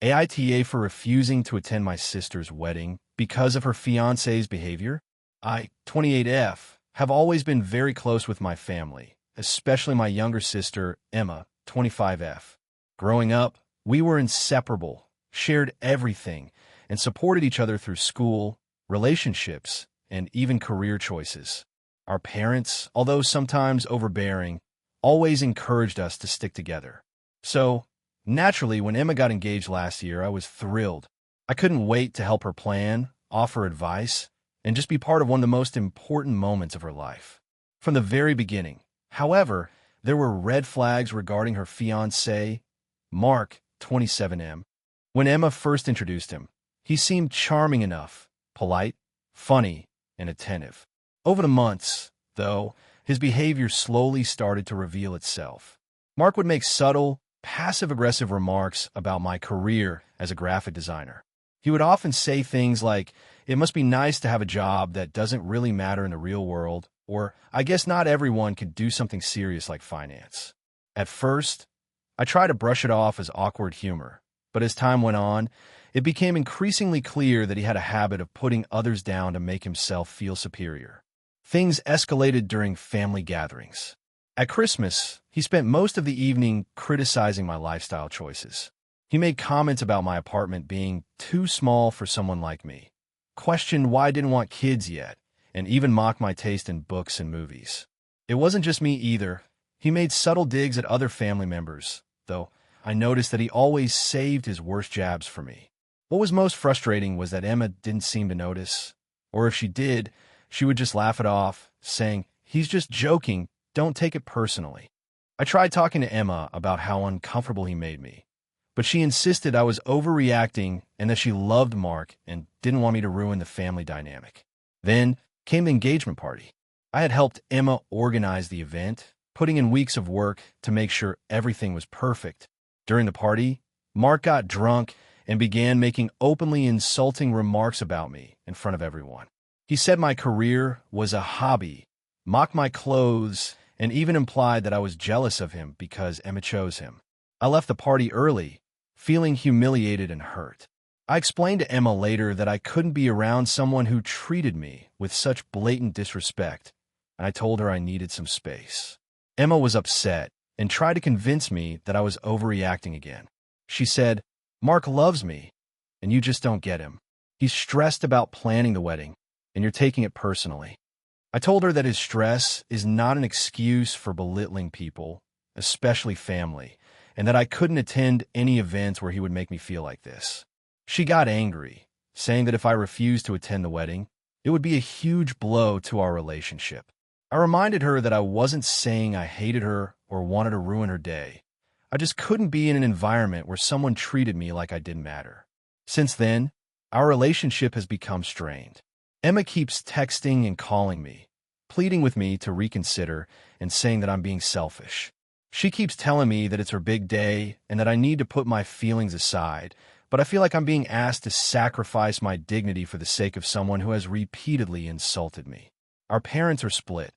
AITA for refusing to attend my sister's wedding because of her fiancé's behavior. I, 28F, have always been very close with my family, especially my younger sister, Emma, 25F. Growing up, we were inseparable, shared everything, and supported each other through school, relationships, and even career choices. Our parents, although sometimes overbearing, always encouraged us to stick together. So, naturally, when Emma got engaged last year, I was thrilled. I couldn't wait to help her plan, offer advice, and just be part of one of the most important moments of her life. From the very beginning, however, there were red flags regarding her fiancé, Mark, 27M. When Emma first introduced him, he seemed charming enough, polite, funny, and attentive. Over the months, though, his behavior slowly started to reveal itself. Mark would make subtle, passive-aggressive remarks about my career as a graphic designer. He would often say things like, "It must be nice to have a job that doesn't really matter in the real world," or, "I guess not everyone could do something serious like finance." At first, I tried to brush it off as awkward humor, but as time went on, it became increasingly clear that he had a habit of putting others down to make himself feel superior. Things escalated during family gatherings. At Christmas, he spent most of the evening criticizing my lifestyle choices. He made comments about my apartment being too small for someone like me, questioned why I didn't want kids yet, and even mocked my taste in books and movies. It wasn't just me either. He made subtle digs at other family members, though I noticed that he always saved his worst jabs for me. What was most frustrating was that Emma didn't seem to notice, or if she did, she would just laugh it off, saying, "He's just joking, don't take it personally." I tried talking to Emma about how uncomfortable he made me, but she insisted I was overreacting and that she loved Mark and didn't want me to ruin the family dynamic. Then came the engagement party. I had helped Emma organize the event, putting in weeks of work to make sure everything was perfect. During the party, Mark got drunk and began making openly insulting remarks about me in front of everyone. He said my career was a hobby, mocked my clothes, and even implied that I was jealous of him because Emma chose him. I left the party early, feeling humiliated and hurt. I explained to Emma later that I couldn't be around someone who treated me with such blatant disrespect, and I told her I needed some space. Emma was upset and tried to convince me that I was overreacting again. She said, "Mark loves me, and you just don't get him. He's stressed about planning the wedding, and you're taking it personally." I told her that his stress is not an excuse for belittling people, especially family, and that I couldn't attend any events where he would make me feel like this. She got angry, saying that if I refused to attend the wedding, it would be a huge blow to our relationship. I reminded her that I wasn't saying I hated her or wanted to ruin her day. I just couldn't be in an environment where someone treated me like I didn't matter. Since then, our relationship has become strained. Emma keeps texting and calling me, pleading with me to reconsider and saying that I'm being selfish. She keeps telling me that it's her big day and that I need to put my feelings aside, but I feel like I'm being asked to sacrifice my dignity for the sake of someone who has repeatedly insulted me. Our parents are split.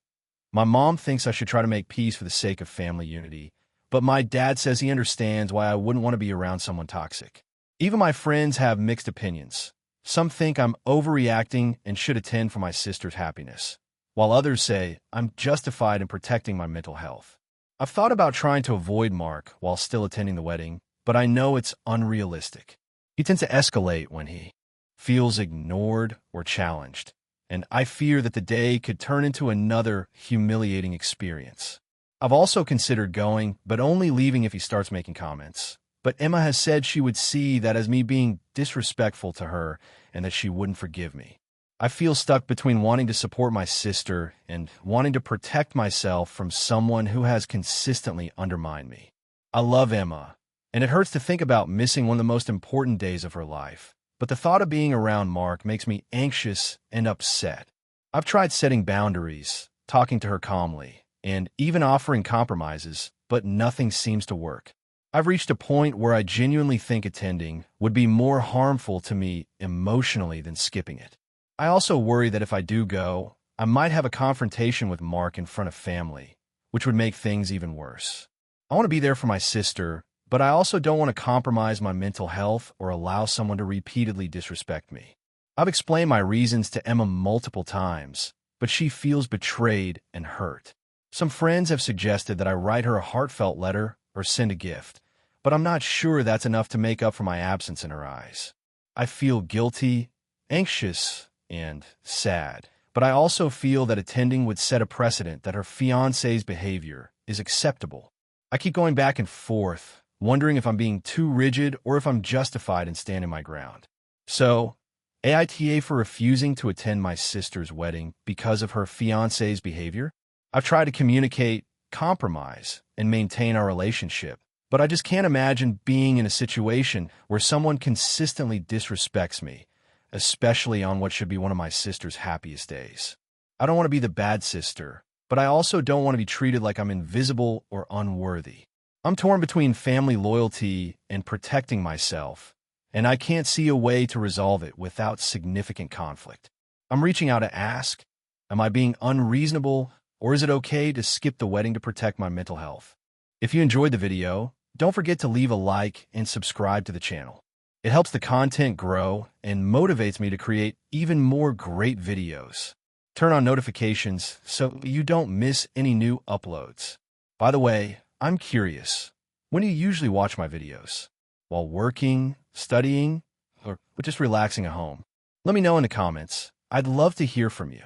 My mom thinks I should try to make peace for the sake of family unity, but my dad says he understands why I wouldn't want to be around someone toxic. Even my friends have mixed opinions. Some think I'm overreacting and should attend for my sister's happiness, while others say I'm justified in protecting my mental health. I've thought about trying to avoid Mark while still attending the wedding, but I know it's unrealistic. He tends to escalate when he feels ignored or challenged, and I fear that the day could turn into another humiliating experience. I've also considered going, but only leaving if he starts making comments. But Emma has said she would see that as me being disrespectful to her and that she wouldn't forgive me. I feel stuck between wanting to support my sister and wanting to protect myself from someone who has consistently undermined me. I love Emma, and it hurts to think about missing one of the most important days of her life. But the thought of being around Mark makes me anxious and upset. I've tried setting boundaries, talking to her calmly, and even offering compromises, but nothing seems to work. I've reached a point where I genuinely think attending would be more harmful to me emotionally than skipping it. I also worry that if I do go, I might have a confrontation with Mark in front of family, which would make things even worse. I want to be there for my sister, but I also don't want to compromise my mental health or allow someone to repeatedly disrespect me. I've explained my reasons to Emma multiple times, but she feels betrayed and hurt. Some friends have suggested that I write her a heartfelt letter or send a gift, but I'm not sure that's enough to make up for my absence in her eyes. I feel guilty, anxious, and sad, but I also feel that attending would set a precedent that her fiancé's behavior is acceptable. I keep going back and forth, wondering if I'm being too rigid or if I'm justified in standing my ground. So, AITA for refusing to attend my sister's wedding because of her fiancé's behavior? I've tried to communicate, compromise, and maintain our relationship, but I just can't imagine being in a situation where someone consistently disrespects me, especially on what should be one of my sister's happiest days. I don't want to be the bad sister, but I also don't want to be treated like I'm invisible or unworthy. I'm torn between family loyalty and protecting myself, and I can't see a way to resolve it without significant conflict. I'm reaching out to ask, am I being unreasonable, or is it okay to skip the wedding to protect my mental health? If you enjoyed the video, don't forget to leave a like and subscribe to the channel. It helps the content grow and motivates me to create even more great videos. Turn on notifications so you don't miss any new uploads. By the way, I'm curious, when do you usually watch my videos? While working, studying, or just relaxing at home? Let me know in the comments. I'd love to hear from you.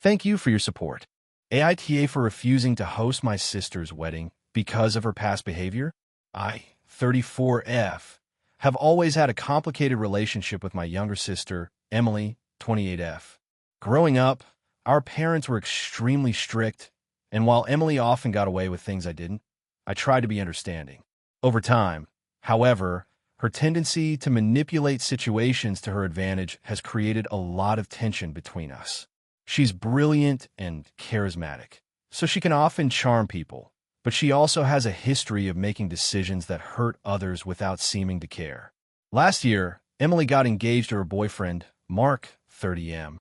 Thank you for your support. AITA for refusing to host my sister's wedding because of her past behavior? I, 34F, have always had a complicated relationship with my younger sister, Emily, 28F. Growing up, our parents were extremely strict, and while Emily often got away with things I didn't, I tried to be understanding. Over time, however, her tendency to manipulate situations to her advantage has created a lot of tension between us. She's brilliant and charismatic, so she can often charm people, but she also has a history of making decisions that hurt others without seeming to care. Last year, Emily got engaged to her boyfriend, Mark, 30M.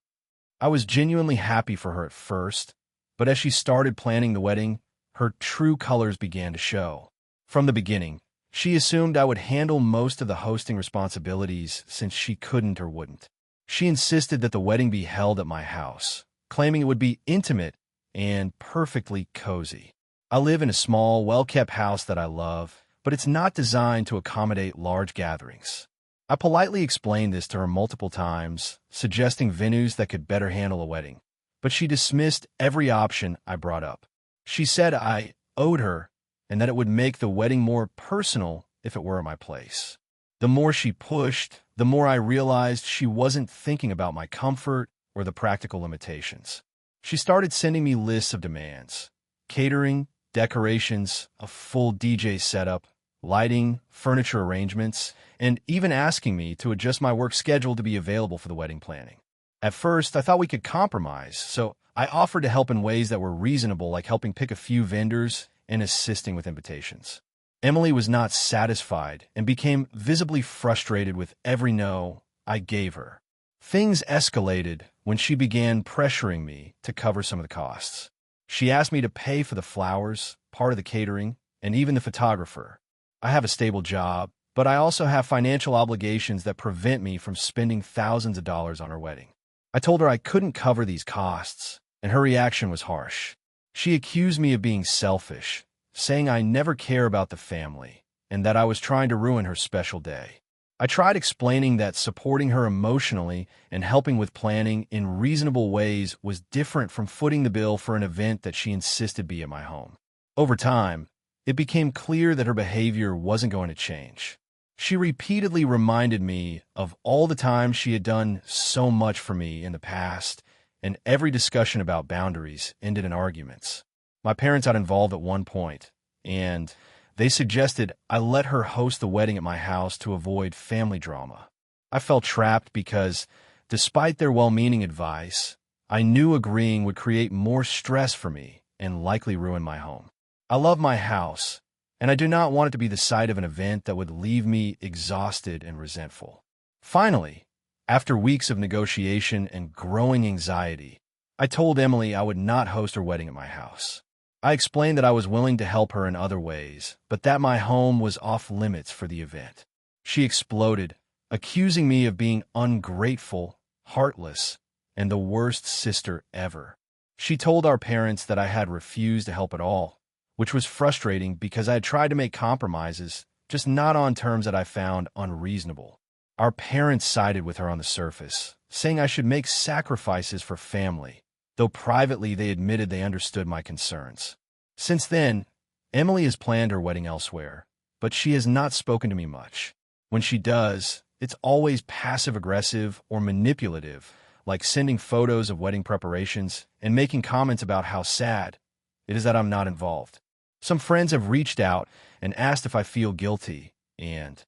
I was genuinely happy for her at first, but as she started planning the wedding, her true colors began to show. From the beginning, she assumed I would handle most of the hosting responsibilities since she couldn't or wouldn't. She insisted that the wedding be held at my house, claiming it would be intimate and perfectly cozy. I live in a small, well-kept house that I love, but it's not designed to accommodate large gatherings. I politely explained this to her multiple times, suggesting venues that could better handle a wedding, but she dismissed every option I brought up. She said I owed her and that it would make the wedding more personal if it were at my place. The more she pushed, the more I realized she wasn't thinking about my comfort or the practical limitations. She started sending me lists of demands: catering, decorations, a full DJ setup, lighting, furniture arrangements, and even asking me to adjust my work schedule to be available for the wedding planning. At first, I thought we could compromise, so I offered to help in ways that were reasonable, like helping pick a few vendors and assisting with invitations. Emily was not satisfied and became visibly frustrated with every no I gave her. Things escalated when she began pressuring me to cover some of the costs. She asked me to pay for the flowers, part of the catering, and even the photographer. I have a stable job, but I also have financial obligations that prevent me from spending thousands of dollars on her wedding. I told her I couldn't cover these costs, and her reaction was harsh. She accused me of being selfish, saying I never care about the family, and that I was trying to ruin her special day. I tried explaining that supporting her emotionally and helping with planning in reasonable ways was different from footing the bill for an event that she insisted be at my home. Over time, it became clear that her behavior wasn't going to change. She repeatedly reminded me of all the times she had done so much for me in the past, and every discussion about boundaries ended in arguments. My parents got involved at one point, and they suggested I let her host the wedding at my house to avoid family drama. I felt trapped because, despite their well-meaning advice, I knew agreeing would create more stress for me and likely ruin my home. I love my house, and I do not want it to be the site of an event that would leave me exhausted and resentful. Finally, after weeks of negotiation and growing anxiety, I told Emily I would not host her wedding at my house. I explained that I was willing to help her in other ways, but that my home was off limits for the event. She exploded, accusing me of being ungrateful, heartless, and the worst sister ever. She told our parents that I had refused to help at all, which was frustrating because I had tried to make compromises, just not on terms that I found unreasonable. Our parents sided with her on the surface, saying I should make sacrifices for family, though privately they admitted they understood my concerns. Since then, Emily has planned her wedding elsewhere, but she has not spoken to me much. When she does, it's always passive-aggressive or manipulative, like sending photos of wedding preparations and making comments about how sad it is that I'm not involved. Some friends have reached out and asked if I feel guilty, and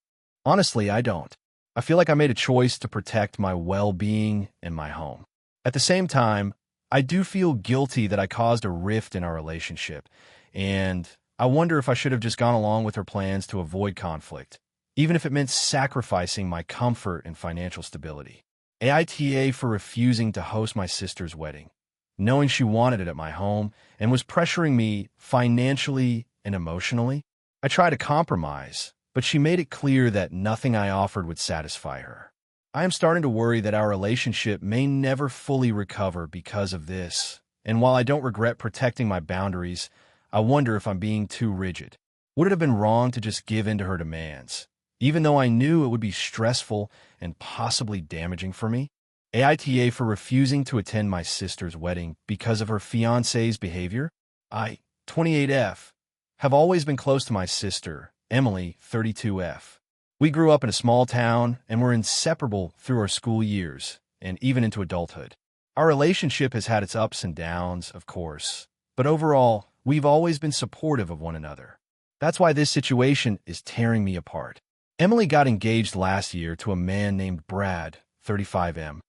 honestly, I don't. I feel like I made a choice to protect my well-being and my home. At the same time, I do feel guilty that I caused a rift in our relationship, and I wonder if I should have just gone along with her plans to avoid conflict, even if it meant sacrificing my comfort and financial stability. AITA for refusing to host my sister's wedding, knowing she wanted it at my home and was pressuring me financially and emotionally. I tried to compromise, but she made it clear that nothing I offered would satisfy her. I am starting to worry that our relationship may never fully recover because of this, and while I don't regret protecting my boundaries, I wonder if I'm being too rigid. Would it have been wrong to just give in to her demands, even though I knew it would be stressful and possibly damaging for me? AITA for refusing to attend my sister's wedding because of her fiancé's behavior. I, 28F, have always been close to my sister, Emily, 32F. We grew up in a small town and were inseparable through our school years and even into adulthood. Our relationship has had its ups and downs, of course, but overall, we've always been supportive of one another. That's why this situation is tearing me apart. Emily got engaged last year to a man named Brad, 35M.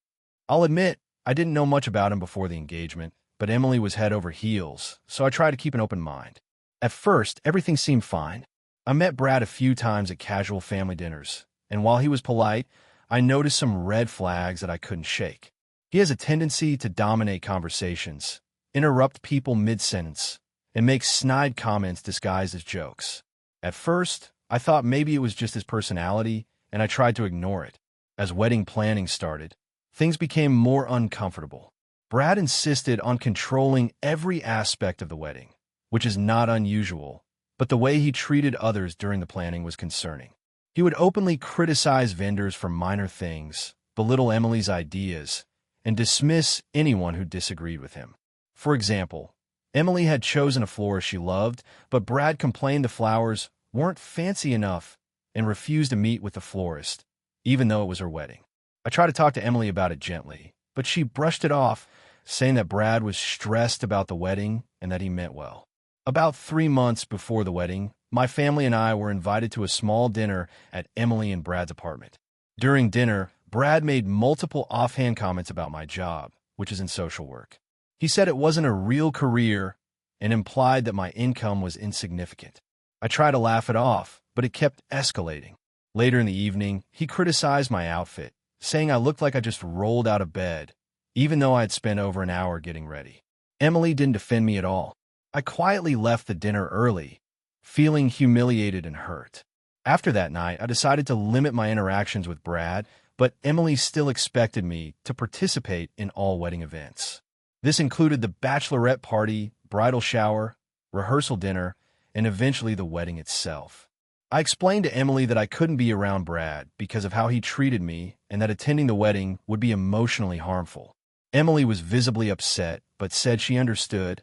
I'll admit, I didn't know much about him before the engagement, but Emily was head over heels, so I tried to keep an open mind. At first, everything seemed fine. I met Brad a few times at casual family dinners, and while he was polite, I noticed some red flags that I couldn't shake. He has a tendency to dominate conversations, interrupt people mid-sentence, and make snide comments disguised as jokes. At first, I thought maybe it was just his personality, and I tried to ignore it. As wedding planning started, things became more uncomfortable. Brad insisted on controlling every aspect of the wedding, which is not unusual, but the way he treated others during the planning was concerning. He would openly criticize vendors for minor things, belittle Emily's ideas, and dismiss anyone who disagreed with him. For example, Emily had chosen a florist she loved, but Brad complained the flowers weren't fancy enough and refused to meet with the florist, even though it was her wedding. I tried to talk to Emily about it gently, but she brushed it off, saying that Brad was stressed about the wedding and that he meant well. About 3 months before the wedding, my family and I were invited to a small dinner at Emily and Brad's apartment. During dinner, Brad made multiple offhand comments about my job, which is in social work. He said it wasn't a real career and implied that my income was insignificant. I tried to laugh it off, but it kept escalating. Later in the evening, he criticized my outfit, saying I looked like I just rolled out of bed, even though I had spent over an hour getting ready. Emily didn't defend me at all. I quietly left the dinner early, feeling humiliated and hurt. After that night, I decided to limit my interactions with Brad, but Emily still expected me to participate in all wedding events. This included the bachelorette party, bridal shower, rehearsal dinner, and eventually the wedding itself. I explained to Emily that I couldn't be around Brad because of how he treated me and that attending the wedding would be emotionally harmful. Emily was visibly upset, but said she understood,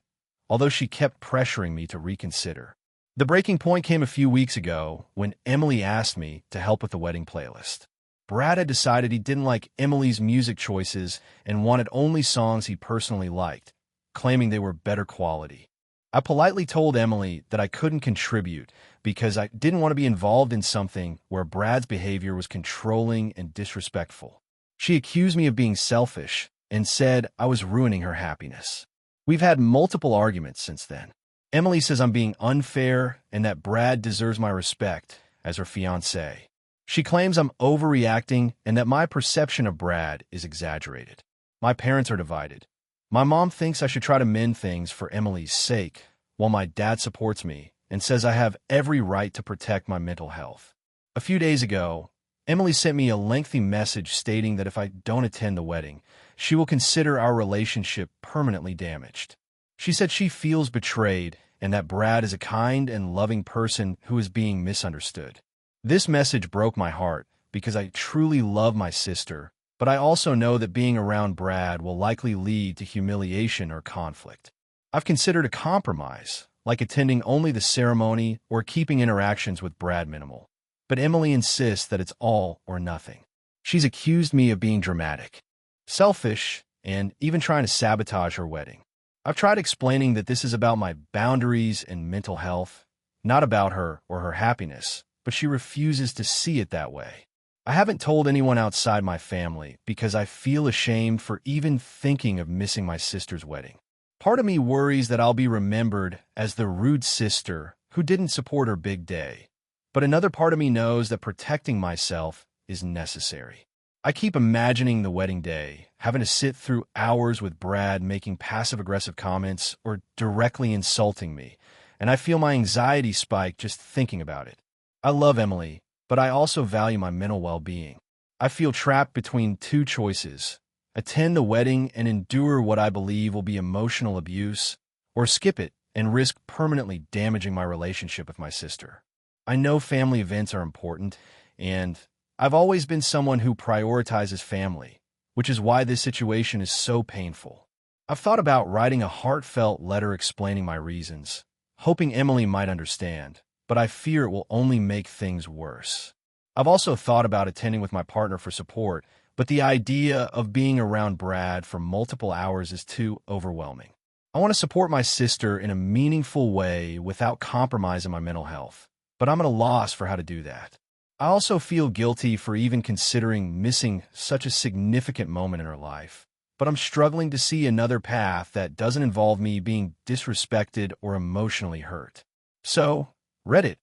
although she kept pressuring me to reconsider. The breaking point came a few weeks ago when Emily asked me to help with the wedding playlist. Brad had decided he didn't like Emily's music choices and wanted only songs he personally liked, claiming they were better quality. I politely told Emily that I couldn't contribute because I didn't want to be involved in something where Brad's behavior was controlling and disrespectful. She accused me of being selfish and said I was ruining her happiness. We've had multiple arguments since then. Emily says I'm being unfair and that Brad deserves my respect as her fiancé. She claims I'm overreacting and that my perception of Brad is exaggerated. My parents are divided. My mom thinks I should try to mend things for Emily's sake, while my dad supports me and says I have every right to protect my mental health. A few days ago, Emily sent me a lengthy message stating that if I don't attend the wedding, she will consider our relationship permanently damaged. She said she feels betrayed and that Brad is a kind and loving person who is being misunderstood. This message broke my heart because I truly love my sister, but I also know that being around Brad will likely lead to humiliation or conflict. I've considered a compromise, like attending only the ceremony or keeping interactions with Brad minimal. But Emily insists that it's all or nothing. She's accused me of being dramatic, selfish, and even trying to sabotage her wedding. I've tried explaining that this is about my boundaries and mental health, not about her or her happiness, but she refuses to see it that way. I haven't told anyone outside my family because I feel ashamed for even thinking of missing my sister's wedding. Part of me worries that I'll be remembered as the rude sister who didn't support her big day. But another part of me knows that protecting myself is necessary. I keep imagining the wedding day, having to sit through hours with Brad making passive-aggressive comments or directly insulting me, and I feel my anxiety spike just thinking about it. I love Emily, but I also value my mental well-being. I feel trapped between two choices: attend the wedding and endure what I believe will be emotional abuse, or skip it and risk permanently damaging my relationship with my sister. I know family events are important, and I've always been someone who prioritizes family, which is why this situation is so painful. I've thought about writing a heartfelt letter explaining my reasons, hoping Emily might understand, but I fear it will only make things worse. I've also thought about attending with my partner for support, but the idea of being around Brad for multiple hours is too overwhelming. I want to support my sister in a meaningful way without compromising my mental health, but I'm at a loss for how to do that. I also feel guilty for even considering missing such a significant moment in her life, but I'm struggling to see another path that doesn't involve me being disrespected or emotionally hurt. So, Reddit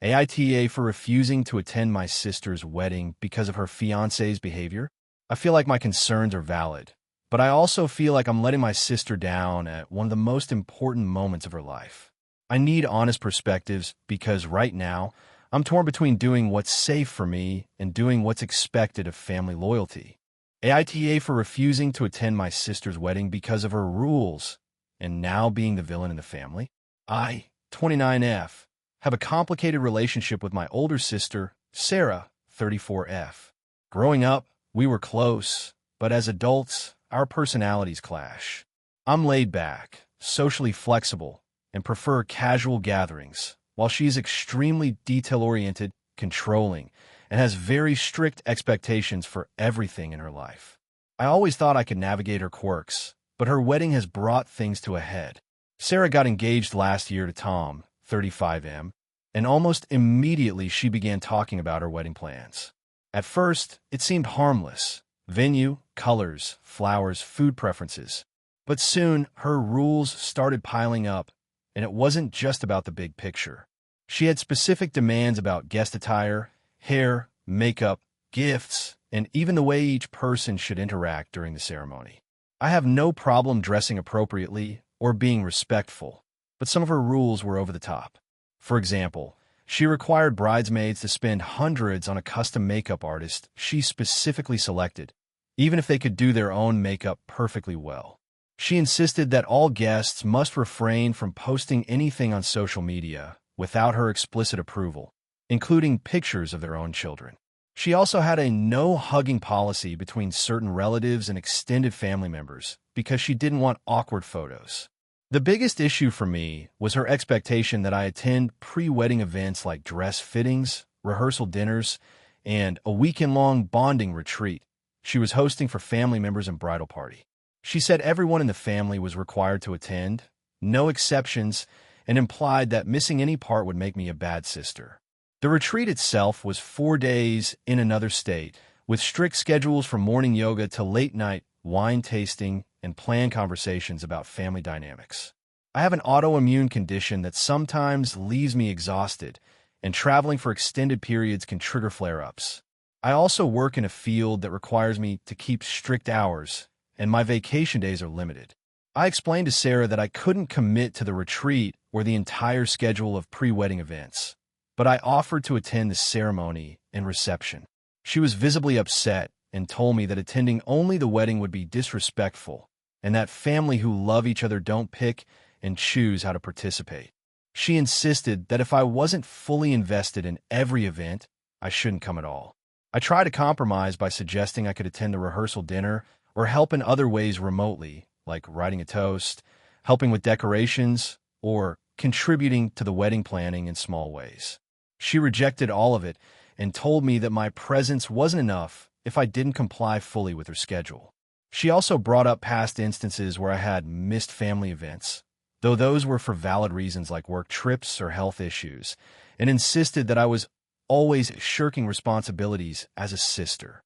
AITA for refusing to attend my sister's wedding because of her fiancé's behavior. I feel like my concerns are valid, but I also feel like I'm letting my sister down at one of the most important moments of her life. I need honest perspectives because right now, I'm torn between doing what's safe for me and doing what's expected of family loyalty. AITA for refusing to attend my sister's wedding because of her rules and now being the villain in the family. I, 29F, have a complicated relationship with my older sister, Sarah, 34F. Growing up, we were close, but as adults, our personalities clash. I'm laid back, socially flexible, and prefer casual gatherings, while she's extremely detail-oriented, controlling, and has very strict expectations for everything in her life. I always thought I could navigate her quirks, but her wedding has brought things to a head. Sarah got engaged last year to Tom, 35M, and almost immediately she began talking about her wedding plans. At first, it seemed harmless: venue, colors, flowers, food preferences. But soon, her rules started piling up, and it wasn't just about the big picture. She had specific demands about guest attire, hair, makeup, gifts, and even the way each person should interact during the ceremony. I have no problem dressing appropriately or being respectful, but some of her rules were over the top. For example, she required bridesmaids to spend hundreds on a custom makeup artist she specifically selected, even if they could do their own makeup perfectly well. She insisted that all guests must refrain from posting anything on social media without her explicit approval, including pictures of their own children. She also had a no-hugging policy between certain relatives and extended family members because she didn't want awkward photos. The biggest issue for me was her expectation that I attend pre-wedding events like dress fittings, rehearsal dinners, and a weekend-long bonding retreat she was hosting for family members and bridal party. She said everyone in the family was required to attend, no exceptions, and implied that missing any part would make me a bad sister. The retreat itself was 4 days in another state, with strict schedules from morning yoga to late-night wine tasting and planned conversations about family dynamics. I have an autoimmune condition that sometimes leaves me exhausted, and traveling for extended periods can trigger flare-ups. I also work in a field that requires me to keep strict hours, and my vacation days are limited. I explained to Sarah that I couldn't commit to the retreat or the entire schedule of pre-wedding events, but I offered to attend the ceremony and reception. She was visibly upset and told me that attending only the wedding would be disrespectful and that family who love each other don't pick and choose how to participate. She insisted that if I wasn't fully invested in every event, I shouldn't come at all. I tried to compromise by suggesting I could attend the rehearsal dinner or help in other ways remotely, like writing a toast, helping with decorations, or contributing to the wedding planning in small ways. She rejected all of it and told me that my presence wasn't enough if I didn't comply fully with her schedule. She also brought up past instances where I had missed family events, though those were for valid reasons like work trips or health issues, and insisted that I was always shirking responsibilities as a sister.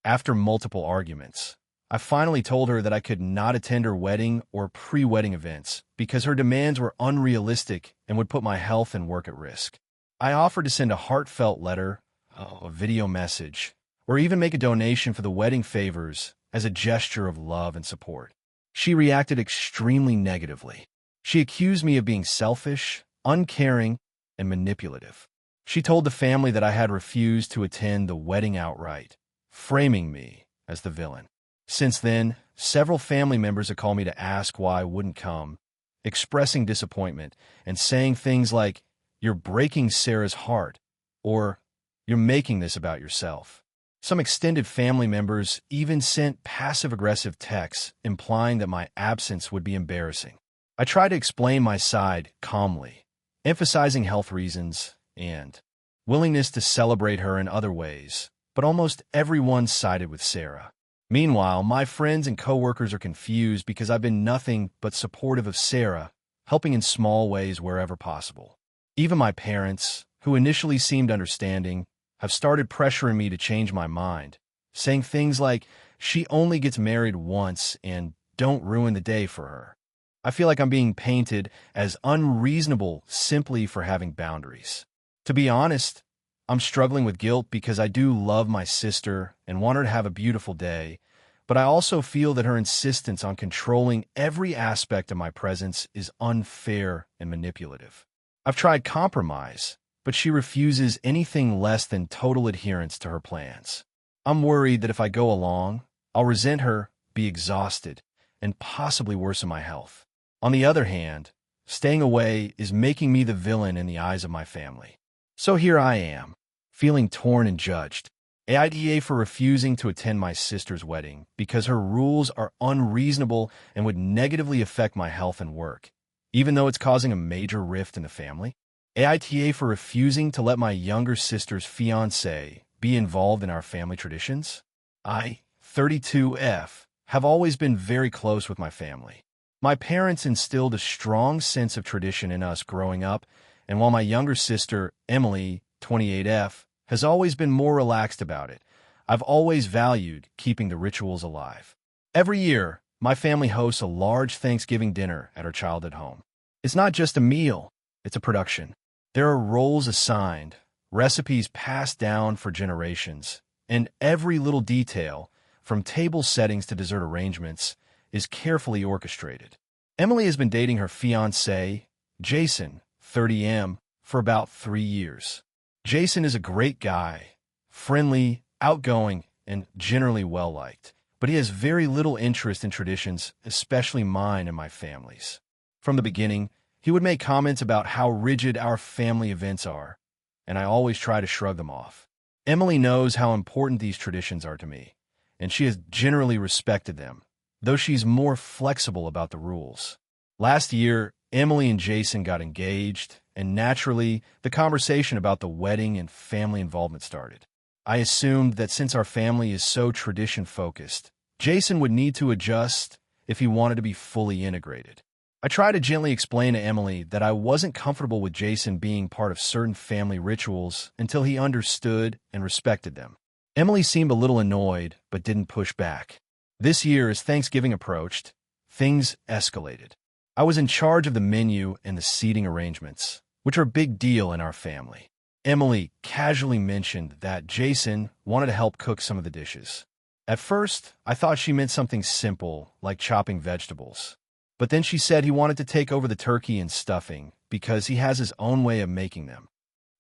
After multiple arguments, I finally told her that I could not attend her wedding or pre-wedding events because her demands were unrealistic and would put my health and work at risk. I offered to send a heartfelt letter, a video message, or even make a donation for the wedding favors as a gesture of love and support. She reacted extremely negatively. She accused me of being selfish, uncaring, and manipulative. She told the family that I had refused to attend the wedding outright, framing me as the villain. Since then, several family members have called me to ask why I wouldn't come, expressing disappointment and saying things like, "You're breaking Sarah's heart," or "You're making this about yourself." Some extended family members even sent passive-aggressive texts implying that my absence would be embarrassing. I tried to explain my side calmly, emphasizing health reasons and willingness to celebrate her in other ways, but almost everyone sided with Sarah. Meanwhile, my friends and coworkers are confused because I've been nothing but supportive of Sarah, helping in small ways wherever possible. Even my parents, who initially seemed understanding, have started pressuring me to change my mind, saying things like, "She only gets married once and don't ruin the day for her." I feel like I'm being painted as unreasonable simply for having boundaries. To be honest, I'm struggling with guilt because I do love my sister and want her to have a beautiful day, but I also feel that her insistence on controlling every aspect of my presence is unfair and manipulative. I've tried compromise, but she refuses anything less than total adherence to her plans. I'm worried that if I go along, I'll resent her, be exhausted, and possibly worsen my health. On the other hand, staying away is making me the villain in the eyes of my family. So here I am, feeling torn and judged. AITA for refusing to attend my sister's wedding because her rules are unreasonable and would negatively affect my health and work, even though it's causing a major rift in the family. AITA for refusing to let my younger sister's fiancé be involved in our family traditions. I, 32F, have always been very close with my family. My parents instilled a strong sense of tradition in us growing up, and while my younger sister, Emily, 28F, has always been more relaxed about it, I've always valued keeping the rituals alive. Every year, my family hosts a large Thanksgiving dinner at our childhood home. It's not just a meal, it's a production. There are roles assigned, recipes passed down for generations, and every little detail, from table settings to dessert arrangements, is carefully orchestrated. Emily has been dating her fiancé, Jason, 30M, for about 3 years. Jason is a great guy, friendly, outgoing, and generally well-liked, but he has very little interest in traditions, especially mine and my family's. From the beginning, he would make comments about how rigid our family events are, and I always try to shrug them off. Emily knows how important these traditions are to me, and she has generally respected them, though she's more flexible about the rules. Last year, Emily and Jason got engaged, and naturally, the conversation about the wedding and family involvement started. I assumed that since our family is so tradition-focused, Jason would need to adjust if he wanted to be fully integrated. I tried to gently explain to Emily that I wasn't comfortable with Jason being part of certain family rituals until he understood and respected them. Emily seemed a little annoyed, but didn't push back. This year, as Thanksgiving approached, things escalated. I was in charge of the menu and the seating arrangements, which are a big deal in our family. Emily casually mentioned that Jason wanted to help cook some of the dishes. At first, I thought she meant something simple, like chopping vegetables. But then she said he wanted to take over the turkey and stuffing because he has his own way of making them.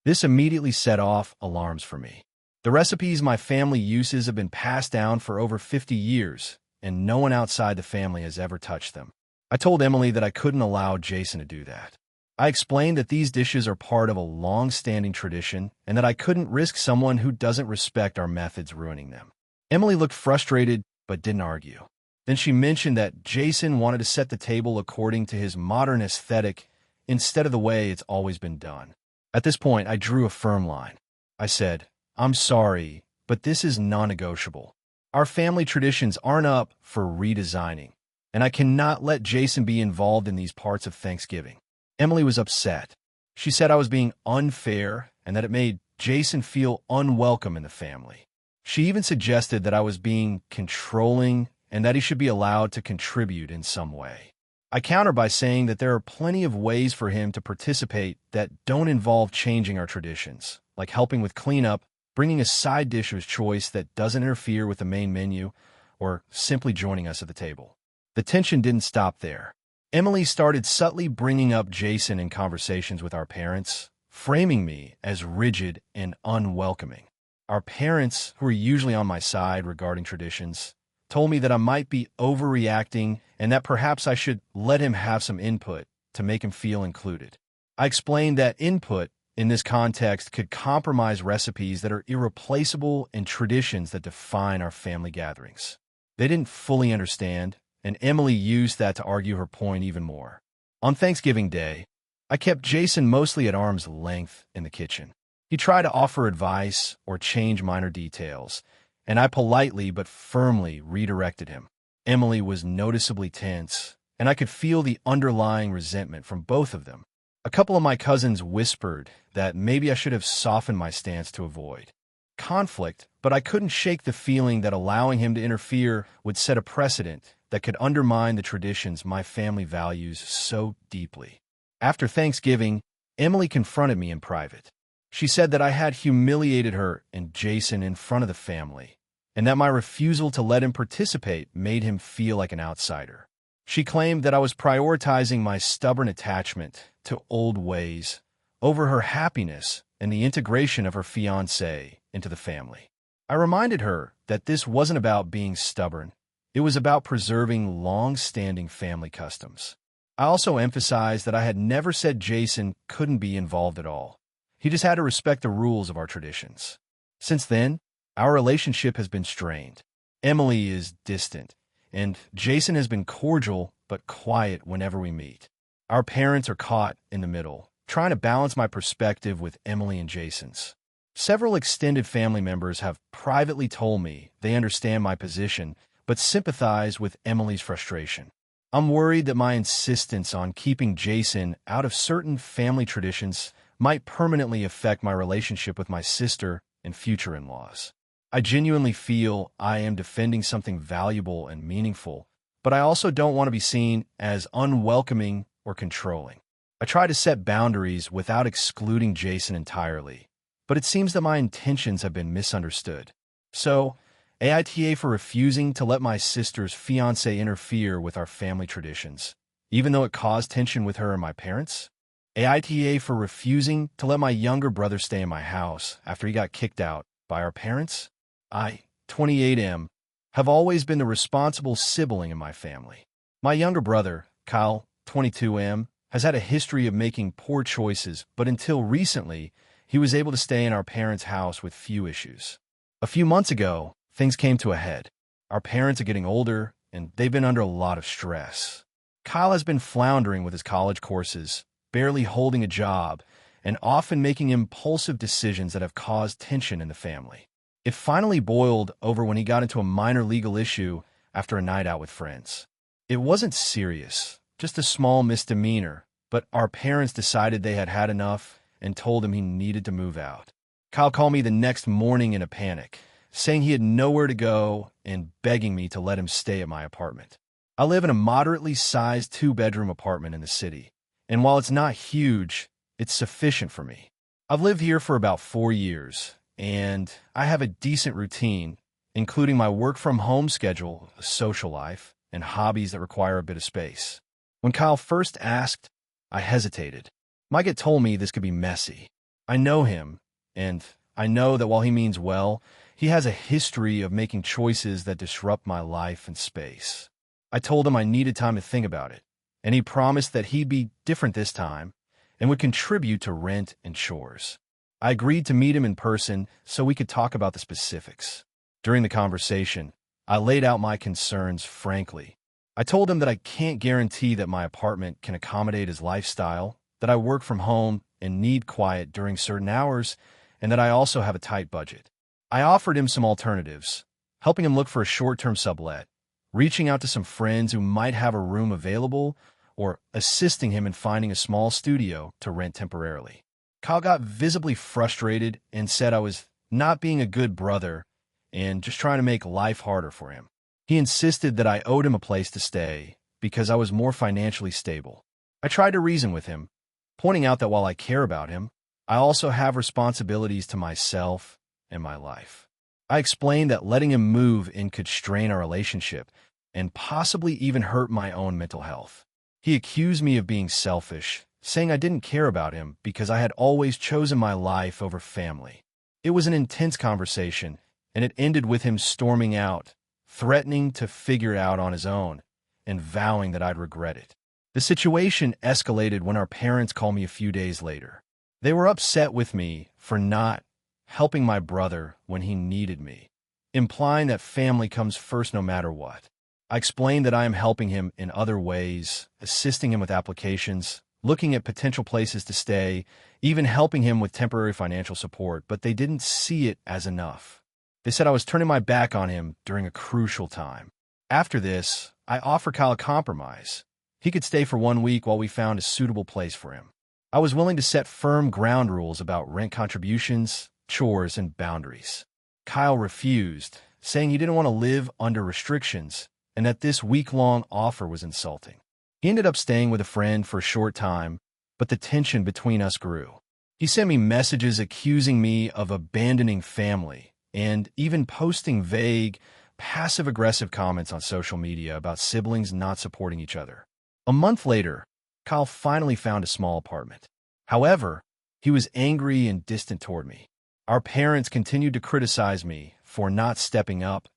This immediately set off alarms for me. The recipes my family uses have been passed down for over 50 years, and no one outside the family has ever touched them. I told Emily that I couldn't allow Jason to do that. I explained that these dishes are part of a long-standing tradition and that I couldn't risk someone who doesn't respect our methods ruining them. Emily looked frustrated but didn't argue. Then she mentioned that Jason wanted to set the table according to his modern aesthetic instead of the way it's always been done. At this point, I drew a firm line. I said, "I'm sorry, but this is non-negotiable. Our family traditions aren't up for redesigning, and I cannot let Jason be involved in these parts of Thanksgiving." Emily was upset. She said I was being unfair and that it made Jason feel unwelcome in the family. She even suggested that I was being controlling and that he should be allowed to contribute in some way. I counter by saying that there are plenty of ways for him to participate that don't involve changing our traditions, like helping with cleanup, bringing a side dish of his choice that doesn't interfere with the main menu, or simply joining us at the table. The tension didn't stop there. Emily started subtly bringing up Jason in conversations with our parents, framing me as rigid and unwelcoming. Our parents, who are usually on my side regarding traditions, told me that I might be overreacting and that perhaps I should let him have some input to make him feel included. I explained that input in this context could compromise recipes that are irreplaceable and traditions that define our family gatherings. They didn't fully understand, and Emily used that to argue her point even more. On Thanksgiving Day, I kept Jason mostly at arm's length in the kitchen. He tried to offer advice or change minor details, and I politely but firmly redirected him. Emily was noticeably tense, and I could feel the underlying resentment from both of them. A couple of my cousins whispered that maybe I should have softened my stance to avoid conflict, but I couldn't shake the feeling that allowing him to interfere would set a precedent that could undermine the traditions my family values so deeply. After Thanksgiving, Emily confronted me in private. She said that I had humiliated her and Jason in front of the family, and that my refusal to let him participate made him feel like an outsider. She claimed that I was prioritizing my stubborn attachment to old ways over her happiness and the integration of her fiancé into the family. I reminded her that this wasn't about being stubborn. It was about preserving long-standing family customs. I also emphasized that I had never said Jason couldn't be involved at all. He just had to respect the rules of our traditions. Since then, our relationship has been strained. Emily is distant, and Jason has been cordial but quiet whenever we meet. Our parents are caught in the middle, trying to balance my perspective with Emily and Jason's. Several extended family members have privately told me they understand my position but sympathize with Emily's frustration. I'm worried that my insistence on keeping Jason out of certain family traditions might permanently affect my relationship with my sister and future in-laws. I genuinely feel I am defending something valuable and meaningful, but I also don't want to be seen as unwelcoming or controlling. I try to set boundaries without excluding Jason entirely, but it seems that my intentions have been misunderstood. So, AITA for refusing to let my sister's fiancé interfere with our family traditions, even though it caused tension with her and my parents? AITA for refusing to let my younger brother stay in my house after he got kicked out by our parents? I, 28M, have always been the responsible sibling in my family. My younger brother, Kyle, 22M, has had a history of making poor choices, but until recently, he was able to stay in our parents' house with few issues. A few months ago, things came to a head. Our parents are getting older, and they've been under a lot of stress. Kyle has been floundering with his college courses, barely holding a job, and often making impulsive decisions that have caused tension in the family. It finally boiled over when he got into a minor legal issue after a night out with friends. It wasn't serious, just a small misdemeanor, but our parents decided they had had enough and told him he needed to move out. Kyle called me the next morning in a panic, saying he had nowhere to go and begging me to let him stay at my apartment. I live in a moderately sized 2-bedroom apartment in the city, and while it's not huge, it's sufficient for me. I've lived here for about 4 years, and I have a decent routine, including my work-from-home schedule, a social life, and hobbies that require a bit of space. When Kyle first asked, I hesitated. Mike had told me this could be messy. I know him, and I know that while he means well, he has a history of making choices that disrupt my life and space. I told him I needed time to think about it, and he promised that he'd be different this time and would contribute to rent and chores. I agreed to meet him in person so we could talk about the specifics. During the conversation, I laid out my concerns frankly. I told him that I can't guarantee that my apartment can accommodate his lifestyle, that I work from home and need quiet during certain hours, and that I also have a tight budget. I offered him some alternatives, helping him look for a short-term sublet, reaching out to some friends who might have a room available, or assisting him in finding a small studio to rent temporarily. Kyle got visibly frustrated and said I was not being a good brother and just trying to make life harder for him. He insisted that I owed him a place to stay because I was more financially stable. I tried to reason with him, pointing out that while I care about him, I also have responsibilities to myself and my life. I explained that letting him move in could strain our relationship and possibly even hurt my own mental health. He accused me of being selfish, saying I didn't care about him because I had always chosen my life over family. It was an intense conversation, and it ended with him storming out, threatening to figure it out on his own, and vowing that I'd regret it. The situation escalated when our parents called me a few days later. They were upset with me for not helping my brother when he needed me, implying that family comes first no matter what. I explained that I am helping him in other ways, assisting him with applications, looking at potential places to stay, even helping him with temporary financial support, but they didn't see it as enough. They said I was turning my back on him during a crucial time. After this, I offered Kyle a compromise. He could stay for 1 week while we found a suitable place for him. I was willing to set firm ground rules about rent contributions, chores, and boundaries. Kyle refused, saying he didn't want to live under restrictions and that this week-long offer was insulting. He ended up staying with a friend for a short time, but the tension between us grew. He sent me messages accusing me of abandoning family and even posting vague, passive-aggressive comments on social media about siblings not supporting each other. A month later, Kyle finally found a small apartment. However, he was angry and distant toward me. Our parents continued to criticize me for not stepping up,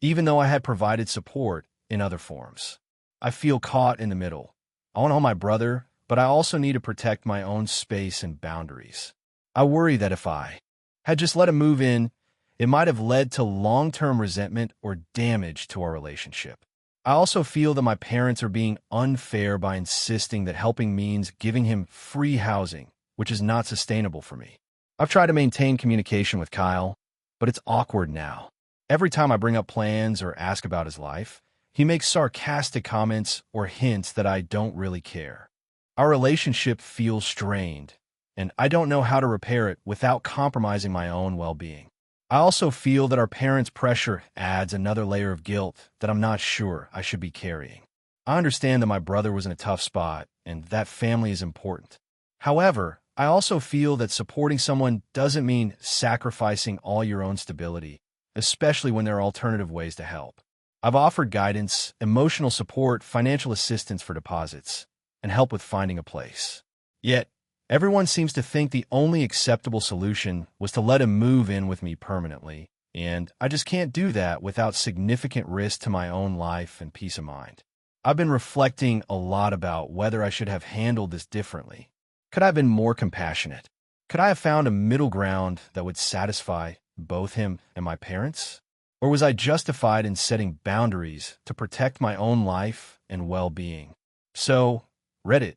even though I had provided support in other forms. I feel caught in the middle. I want to help my brother, but I also need to protect my own space and boundaries. I worry that if I had just let him move in, it might have led to long-term resentment or damage to our relationship. I also feel that my parents are being unfair by insisting that helping means giving him free housing, which is not sustainable for me. I've tried to maintain communication with Kyle, but it's awkward now. Every time I bring up plans or ask about his life, he makes sarcastic comments or hints that I don't really care. Our relationship feels strained, and I don't know how to repair it without compromising my own well-being. I also feel that our parents' pressure adds another layer of guilt that I'm not sure I should be carrying. I understand that my brother was in a tough spot and that family is important. However, I also feel that supporting someone doesn't mean sacrificing all your own stability, especially when there are alternative ways to help. I've offered guidance, emotional support, financial assistance for deposits, and help with finding a place. Yet, everyone seems to think the only acceptable solution was to let him move in with me permanently, and I just can't do that without significant risk to my own life and peace of mind. I've been reflecting a lot about whether I should have handled this differently. Could I have been more compassionate? Could I have found a middle ground that would satisfy both him and my parents? Or was I justified in setting boundaries to protect my own life and well-being? So, Reddit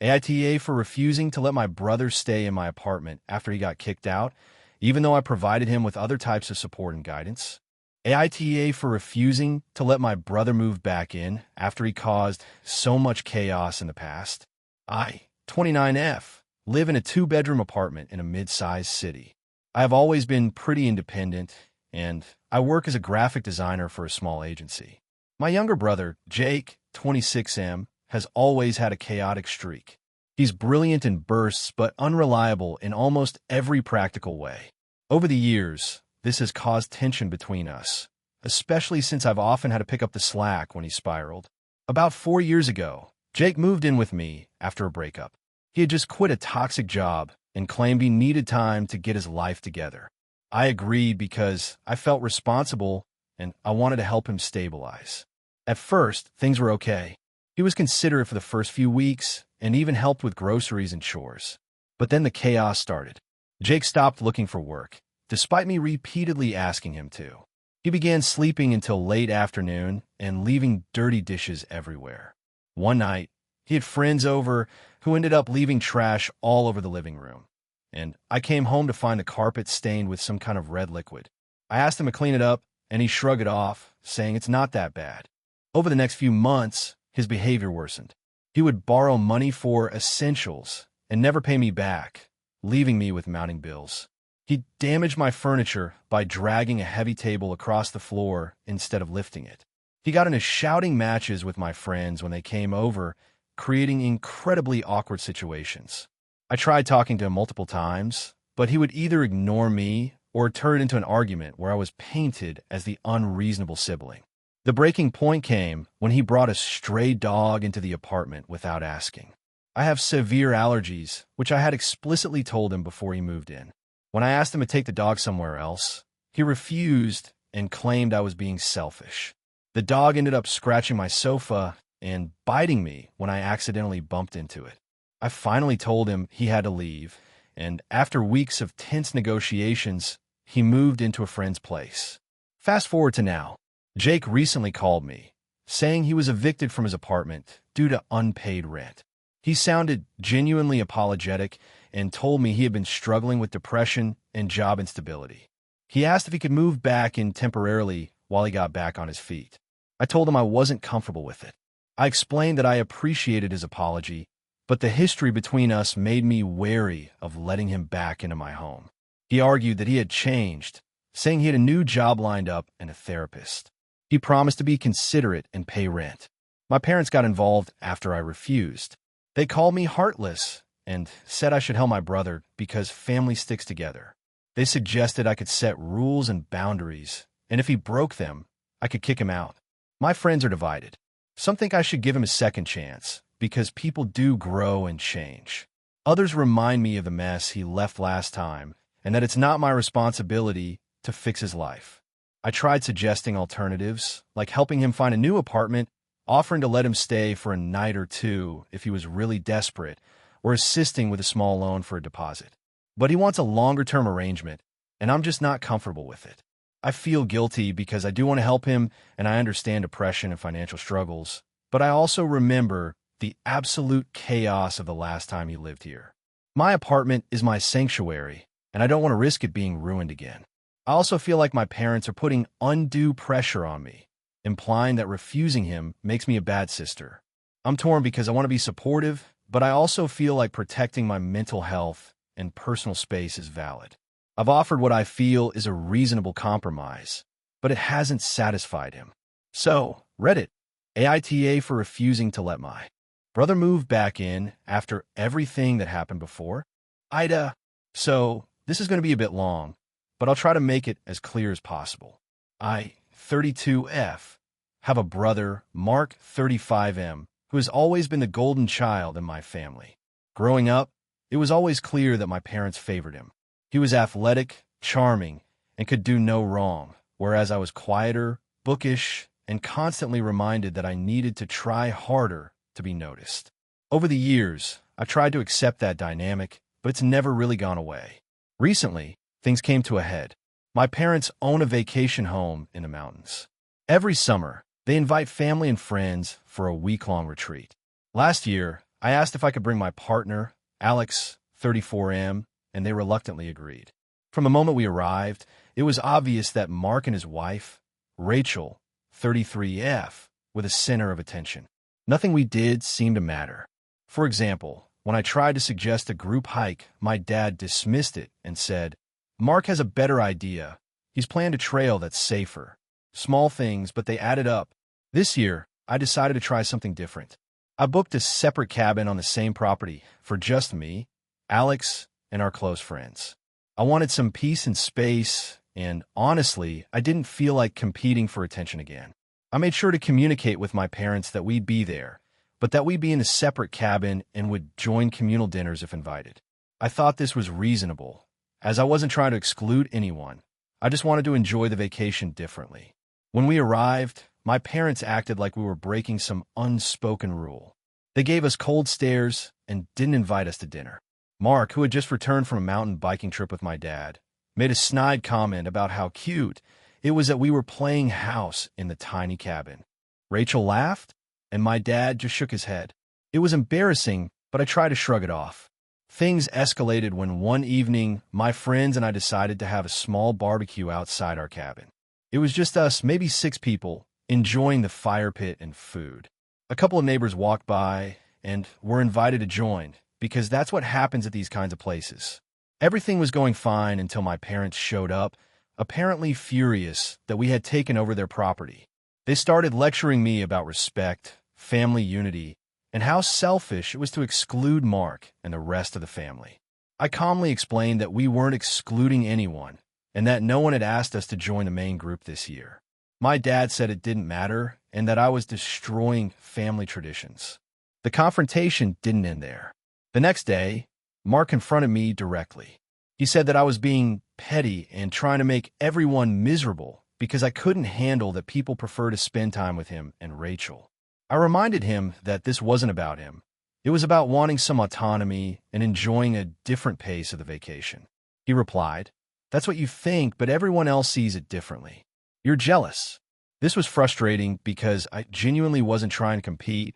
AITA for refusing to let my brother stay in my apartment after he got kicked out, even though I provided him with other types of support and guidance. AITA for refusing to let my brother move back in after he caused so much chaos in the past. I, 29F, live in a 2-bedroom apartment in a mid-sized city. I have always been pretty independent, and I work as a graphic designer for a small agency. My younger brother, Jake, 26M, has always had a chaotic streak. He's brilliant in bursts but unreliable in almost every practical way. Over the years, this has caused tension between us, especially since I've often had to pick up the slack when he spiraled. About 4 years ago, Jake moved in with me after a breakup. He had just quit a toxic job and claimed he needed time to get his life together. I agreed because I felt responsible and I wanted to help him stabilize. At first, things were okay. He was considerate for the first few weeks and even helped with groceries and chores. But then the chaos started. Jake stopped looking for work, despite me repeatedly asking him to. He began sleeping until late afternoon and leaving dirty dishes everywhere. One night, he had friends over who ended up leaving trash all over the living room. And I came home to find the carpet stained with some kind of red liquid. I asked him to clean it up, and he shrugged it off, saying it's not that bad. Over the next few months, his behavior worsened. He would borrow money for essentials and never pay me back, leaving me with mounting bills. He damaged my furniture by dragging a heavy table across the floor instead of lifting it. He got into shouting matches with my friends when they came over, creating incredibly awkward situations. I tried talking to him multiple times, but he would either ignore me or turn it into an argument where I was painted as the unreasonable sibling. The breaking point came when he brought a stray dog into the apartment without asking. I have severe allergies, which I had explicitly told him before he moved in. When I asked him to take the dog somewhere else, he refused and claimed I was being selfish. The dog ended up scratching my sofa and biting me when I accidentally bumped into it. I finally told him he had to leave, and after weeks of tense negotiations, he moved into a friend's place. Fast forward to now. Jake recently called me, saying he was evicted from his apartment due to unpaid rent. He sounded genuinely apologetic and told me he had been struggling with depression and job instability. He asked if he could move back in temporarily while he got back on his feet. I told him I wasn't comfortable with it. I explained that I appreciated his apology, but the history between us made me wary of letting him back into my home. He argued that he had changed, saying he had a new job lined up and a therapist. He promised to be considerate and pay rent. My parents got involved after I refused. They called me heartless and said I should help my brother because family sticks together. They suggested I could set rules and boundaries, and if he broke them, I could kick him out. My friends are divided. Some think I should give him a second chance because people do grow and change. Others remind me of the mess he left last time and that it's not my responsibility to fix his life. I tried suggesting alternatives, like helping him find a new apartment, offering to let him stay for a night or two if he was really desperate, or assisting with a small loan for a deposit. But he wants a longer-term arrangement, and I'm just not comfortable with it. I feel guilty because I do want to help him, and I understand depression and financial struggles, but I also remember the absolute chaos of the last time he lived here. My apartment is my sanctuary, and I don't want to risk it being ruined again. I also feel like my parents are putting undue pressure on me, implying that refusing him makes me a bad sister. I'm torn because I want to be supportive, but I also feel like protecting my mental health and personal space is valid. I've offered what I feel is a reasonable compromise, but it hasn't satisfied him. So, Reddit AITA for refusing to let my brother move back in after everything that happened before. AITA. So, this is going to be a bit long, but I'll try to make it as clear as possible. I, 32F, have a brother, Mark, 35M, who has always been the golden child in my family. Growing up, it was always clear that my parents favored him. He was athletic, charming, and could do no wrong, whereas I was quieter, bookish, and constantly reminded that I needed to try harder to be noticed. Over the years, I've tried to accept that dynamic, but it's never really gone away. Recently, things came to a head. My parents own a vacation home in the mountains. Every summer, they invite family and friends for a week-long retreat. Last year, I asked if I could bring my partner, Alex, 34M, and they reluctantly agreed. From the moment we arrived, it was obvious that Mark and his wife, Rachel, 33F, were the center of attention. Nothing we did seemed to matter. For example, when I tried to suggest a group hike, my dad dismissed it and said, "Mark has a better idea. He's planned a trail that's safer." Small things, but they added up. This year, I decided to try something different. I booked a separate cabin on the same property for just me, Alex, and our close friends. I wanted some peace and space, and honestly, I didn't feel like competing for attention again. I made sure to communicate with my parents that we'd be there, but that we be in a separate cabin and would join communal dinners if invited. I thought this was reasonable, as I wasn't trying to exclude anyone. I just wanted to enjoy the vacation differently. When we arrived, my parents acted like we were breaking some unspoken rule. They gave us cold stares and didn't invite us to dinner. Mark, who had just returned from a mountain biking trip with my dad, made a snide comment about how cute it was that we were playing house in the tiny cabin. Rachel laughed, and my dad just shook his head. It was embarrassing, but I tried to shrug it off. Things escalated when one evening, my friends and I decided to have a small barbecue outside our cabin. It was just us, maybe 6 people, enjoying the fire pit and food. A couple of neighbors walked by and were invited to join, because that's what happens at these kinds of places. Everything was going fine until my parents showed up, apparently furious that we had taken over their property. They started lecturing me about respect, family unity, and how selfish it was to exclude Mark and the rest of the family. I calmly explained that we weren't excluding anyone, and that no one had asked us to join the main group this year. My dad said it didn't matter, and that I was destroying family traditions. The confrontation didn't end there. The next day, Mark confronted me directly. He said that I was being petty and trying to make everyone miserable because I couldn't handle that people prefer to spend time with him and Rachel. I reminded him that this wasn't about him. It was about wanting some autonomy and enjoying a different pace of the vacation. He replied, "That's what you think, but everyone else sees it differently. You're jealous." This was frustrating because I genuinely wasn't trying to compete.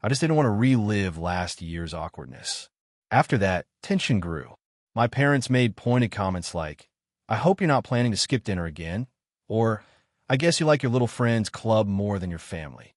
I just didn't want to relive last year's awkwardness. After that, tension grew. My parents made pointed comments like, "I hope you're not planning to skip dinner again," or, "I guess you like your little friend's club more than your family."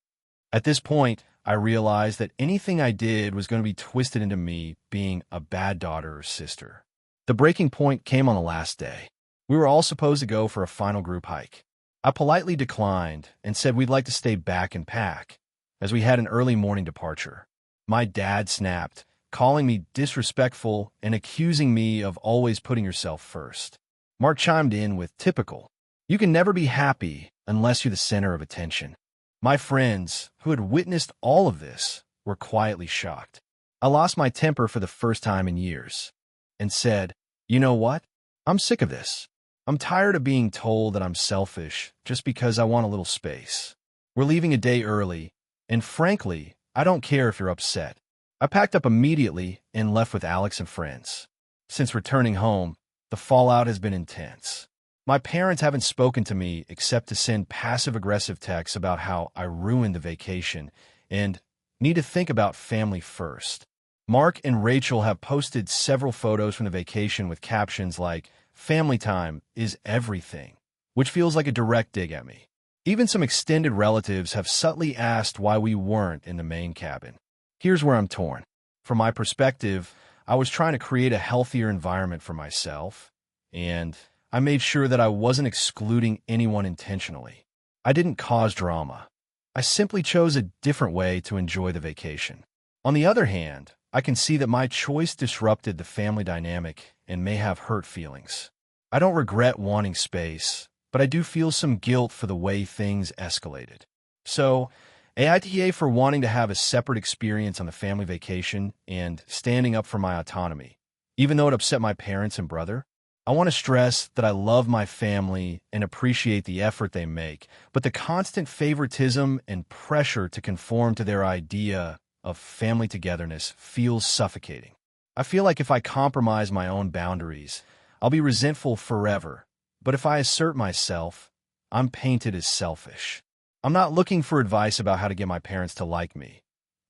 At this point, I realized that anything I did was going to be twisted into me being a bad daughter or sister. The breaking point came on the last day. We were all supposed to go for a final group hike. I politely declined and said we'd like to stay back and pack, as we had an early morning departure. My dad snapped, calling me disrespectful and accusing me of always putting yourself first. Mark chimed in with typical, "You can never be happy unless you're the center of attention." My friends, who had witnessed all of this, were quietly shocked. I lost my temper for the first time in years and said, "You know what? I'm sick of this. I'm tired of being told that I'm selfish just because I want a little space. We're leaving a day early, and frankly, I don't care if you're upset." I packed up immediately and left with Alex and friends. Since returning home, the fallout has been intense. My parents haven't spoken to me except to send passive-aggressive texts about how I ruined the vacation and need to think about family first. Mark and Rachel have posted several photos from the vacation with captions like, "Family time is everything," which feels like a direct dig at me. Even some extended relatives have subtly asked why we weren't in the main cabin. Here's where I'm torn. From my perspective, I was trying to create a healthier environment for myself, and I made sure that I wasn't excluding anyone intentionally. I didn't cause drama. I simply chose a different way to enjoy the vacation. On the other hand, I can see that my choice disrupted the family dynamic and may have hurt feelings. I don't regret wanting space, but I do feel some guilt for the way things escalated. So, AITA for wanting to have a separate experience on the family vacation and standing up for my autonomy. Even though it upset my parents and brother, I want to stress that I love my family and appreciate the effort they make, but the constant favoritism and pressure to conform to their idea of family togetherness feels suffocating. I feel like if I compromise my own boundaries, I'll be resentful forever, but if I assert myself, I'm painted as selfish. I'm not looking for advice about how to get my parents to like me.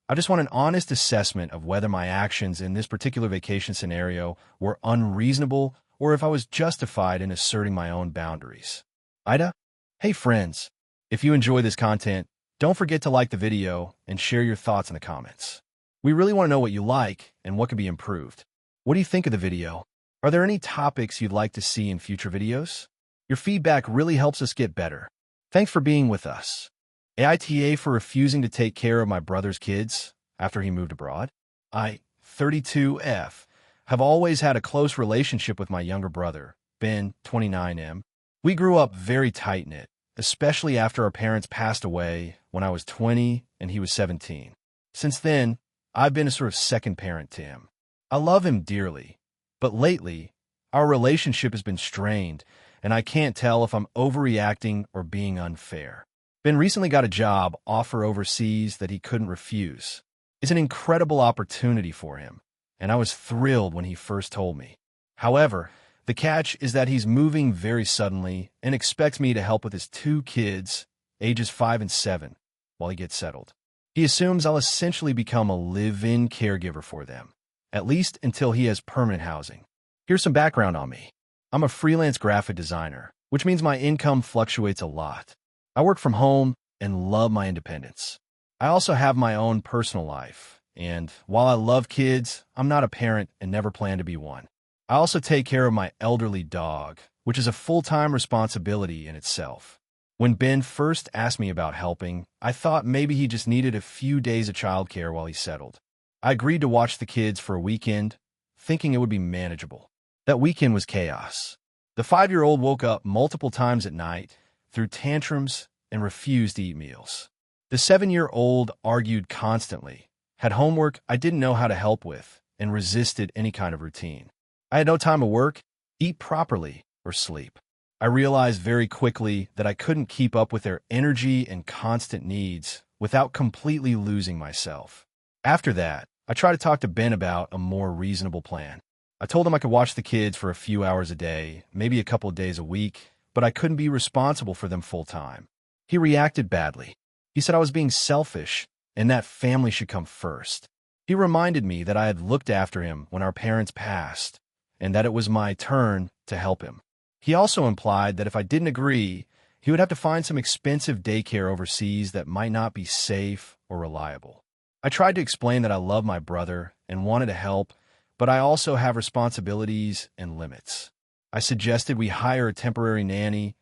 I just want an honest assessment of whether my actions in this particular vacation scenario were unreasonable or if I was justified in asserting my own boundaries. AITA? Hey friends, if you enjoy this content, don't forget to like the video and share your thoughts in the comments. We really want to know what you like and what could be improved. What do you think of the video? Are there any topics you'd like to see in future videos? Your feedback really helps us get better. Thanks for being with us. AITA for refusing to take care of my brother's kids after he moved abroad. I, 32F, have always had a close relationship with my younger brother, Ben, 29M. We grew up very tight-knit, especially after our parents passed away when I was 20 and he was 17. Since then, I've been a sort of second parent to him. I love him dearly, but lately, our relationship has been strained, and I can't tell if I'm overreacting or being unfair. Ben recently got a job offer overseas that he couldn't refuse. It's an incredible opportunity for him, and I was thrilled when he first told me. However, the catch is that he's moving very suddenly and expects me to help with his 2 kids, ages 5 and 7, while he gets settled. He assumes I'll essentially become a live-in caregiver for them, at least until he has permanent housing. Here's some background on me. I'm a freelance graphic designer, which means my income fluctuates a lot. I work from home and love my independence. I also have my own personal life, and while I love kids, I'm not a parent and never plan to be one. I also take care of my elderly dog, which is a full-time responsibility in itself. When Ben first asked me about helping, I thought maybe he just needed a few days of childcare while he settled. I agreed to watch the kids for a weekend, thinking it would be manageable. That weekend was chaos. The 5-year-old woke up multiple times at night, threw tantrums, and refused to eat meals. The 7-year-old argued constantly, had homework I didn't know how to help with, and resisted any kind of routine. I had no time to work, eat properly, or sleep. I realized very quickly that I couldn't keep up with their energy and constant needs without completely losing myself. After that, I tried to talk to Ben about a more reasonable plan. I told him I could watch the kids for a few hours a day, maybe a couple of days a week, but I couldn't be responsible for them full-time. He reacted badly. He said I was being selfish and that family should come first. He reminded me that I had looked after him when our parents passed and that it was my turn to help him. He also implied that if I didn't agree, he would have to find some expensive daycare overseas that might not be safe or reliable. I tried to explain that I love my brother and wanted to help, but I also have responsibilities and limits. I suggested we hire a temporary nanny,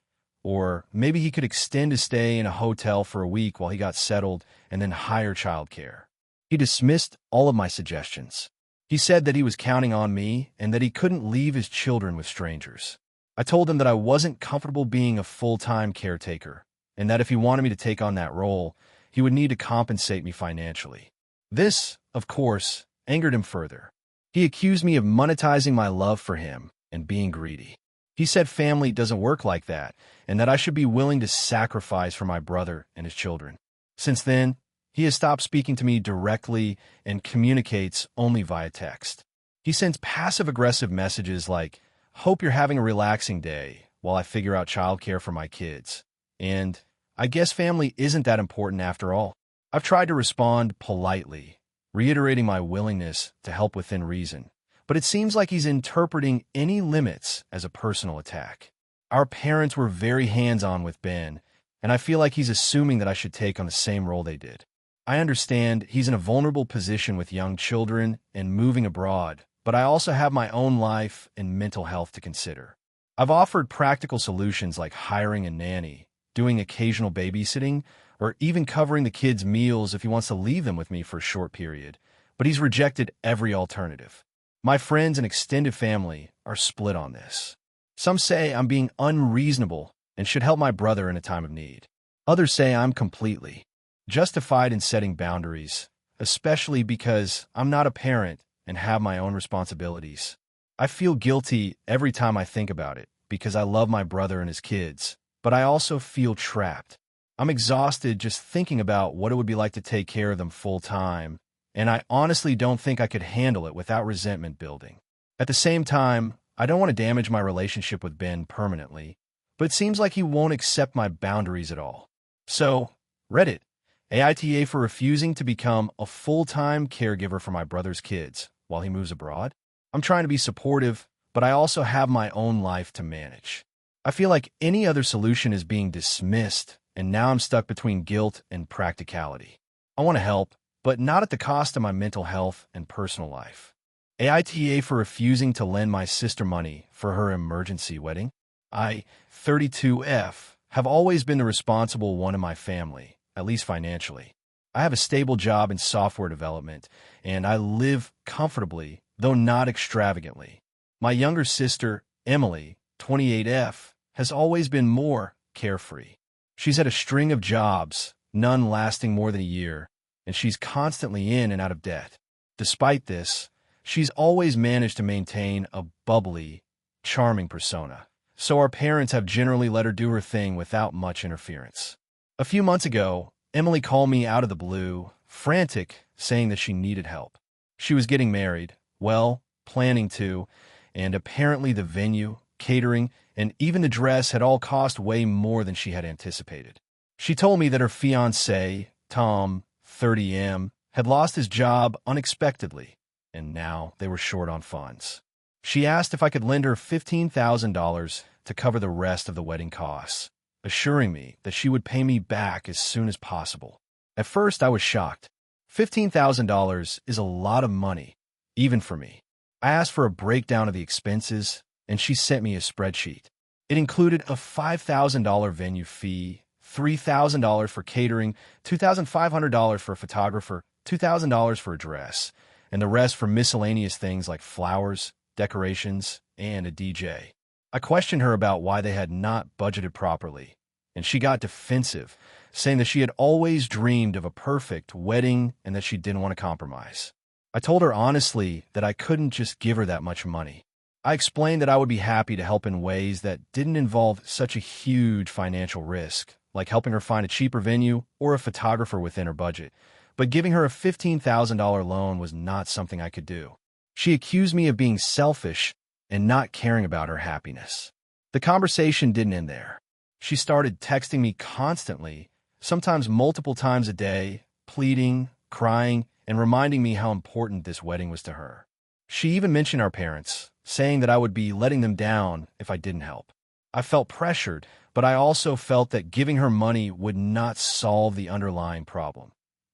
or maybe he could extend his stay in a hotel for a week while he got settled and then hire childcare. He dismissed all of my suggestions. He said that he was counting on me and that he couldn't leave his children with strangers. I told him that I wasn't comfortable being a full-time caretaker, and that if he wanted me to take on that role, he would need to compensate me financially. This, of course, angered him further. He accused me of monetizing my love for him and being greedy. He said family doesn't work like that, and that I should be willing to sacrifice for my brother and his children. Since then, he has stopped speaking to me directly and communicates only via text. He sends passive-aggressive messages like, "Hope you're having a relaxing day," while I figure out childcare for my kids. And I guess family isn't that important after all. I've tried to respond politely, reiterating my willingness to help within reason, but it seems like he's interpreting any limits as a personal attack. Our parents were very hands-on with Ben, and I feel like he's assuming that I should take on the same role they did. I understand he's in a vulnerable position with young children and moving abroad, but I also have my own life and mental health to consider. I've offered practical solutions like hiring a nanny, doing occasional babysitting, or even covering the kids' meals if he wants to leave them with me for a short period, but he's rejected every alternative. My friends and extended family are split on this. Some say I'm being unreasonable and should help my brother in a time of need. Others say I'm completely justified in setting boundaries, especially because I'm not a parent and have my own responsibilities. I feel guilty every time I think about it because I love my brother and his kids, but I also feel trapped. I'm exhausted just thinking about what it would be like to take care of them full-time, and I honestly don't think I could handle it without resentment building. At the same time, I don't want to damage my relationship with Ben permanently, but it seems like he won't accept my boundaries at all. So, Reddit, AITA for refusing to become a full-time caregiver for my brother's kids while he moves abroad. I'm trying to be supportive, but I also have my own life to manage. I feel like any other solution is being dismissed, and now I'm stuck between guilt and practicality. I want to help, but not at the cost of my mental health and personal life. AITA for refusing to lend my sister money for her emergency wedding. I, 32F, have always been the responsible one in my family, at least financially. I have a stable job in software development, and I live comfortably, though not extravagantly. My younger sister, Emily, 28F, has always been more carefree. She's had a string of jobs, none lasting more than a year, and she's constantly in and out of debt. Despite this, she's always managed to maintain a bubbly, charming persona, so our parents have generally let her do her thing without much interference. A few months ago, Emily called me out of the blue, frantic, saying that she needed help. She was getting married, well, planning to, and apparently the venue, catering, and even the dress had all cost way more than she had anticipated. She told me that her fiancé, Tom, 30M, had lost his job unexpectedly, and now they were short on funds. She asked if I could lend her $15,000 to cover the rest of the wedding costs, assuring me that she would pay me back as soon as possible. At first, I was shocked. $15,000 is a lot of money, even for me. I asked for a breakdown of the expenses, and she sent me a spreadsheet. It included a $5,000 venue fee, $3,000 for catering, $2,500 for a photographer, $2,000 for a dress, and the rest for miscellaneous things like flowers, decorations, and a DJ. I questioned her about why they had not budgeted properly, and she got defensive, saying that she had always dreamed of a perfect wedding and that she didn't want to compromise. I told her honestly that I couldn't just give her that much money. I explained that I would be happy to help in ways that didn't involve such a huge financial risk, like helping her find a cheaper venue or a photographer within her budget, but giving her a $15,000 loan was not something I could do. She accused me of being selfish and not caring about her happiness. The conversation didn't end there. She started texting me constantly, sometimes multiple times a day, pleading, crying, and reminding me how important this wedding was to her. She even mentioned our parents, saying that I would be letting them down if I didn't help. I felt pressured, but I also felt that giving her money would not solve the underlying problem.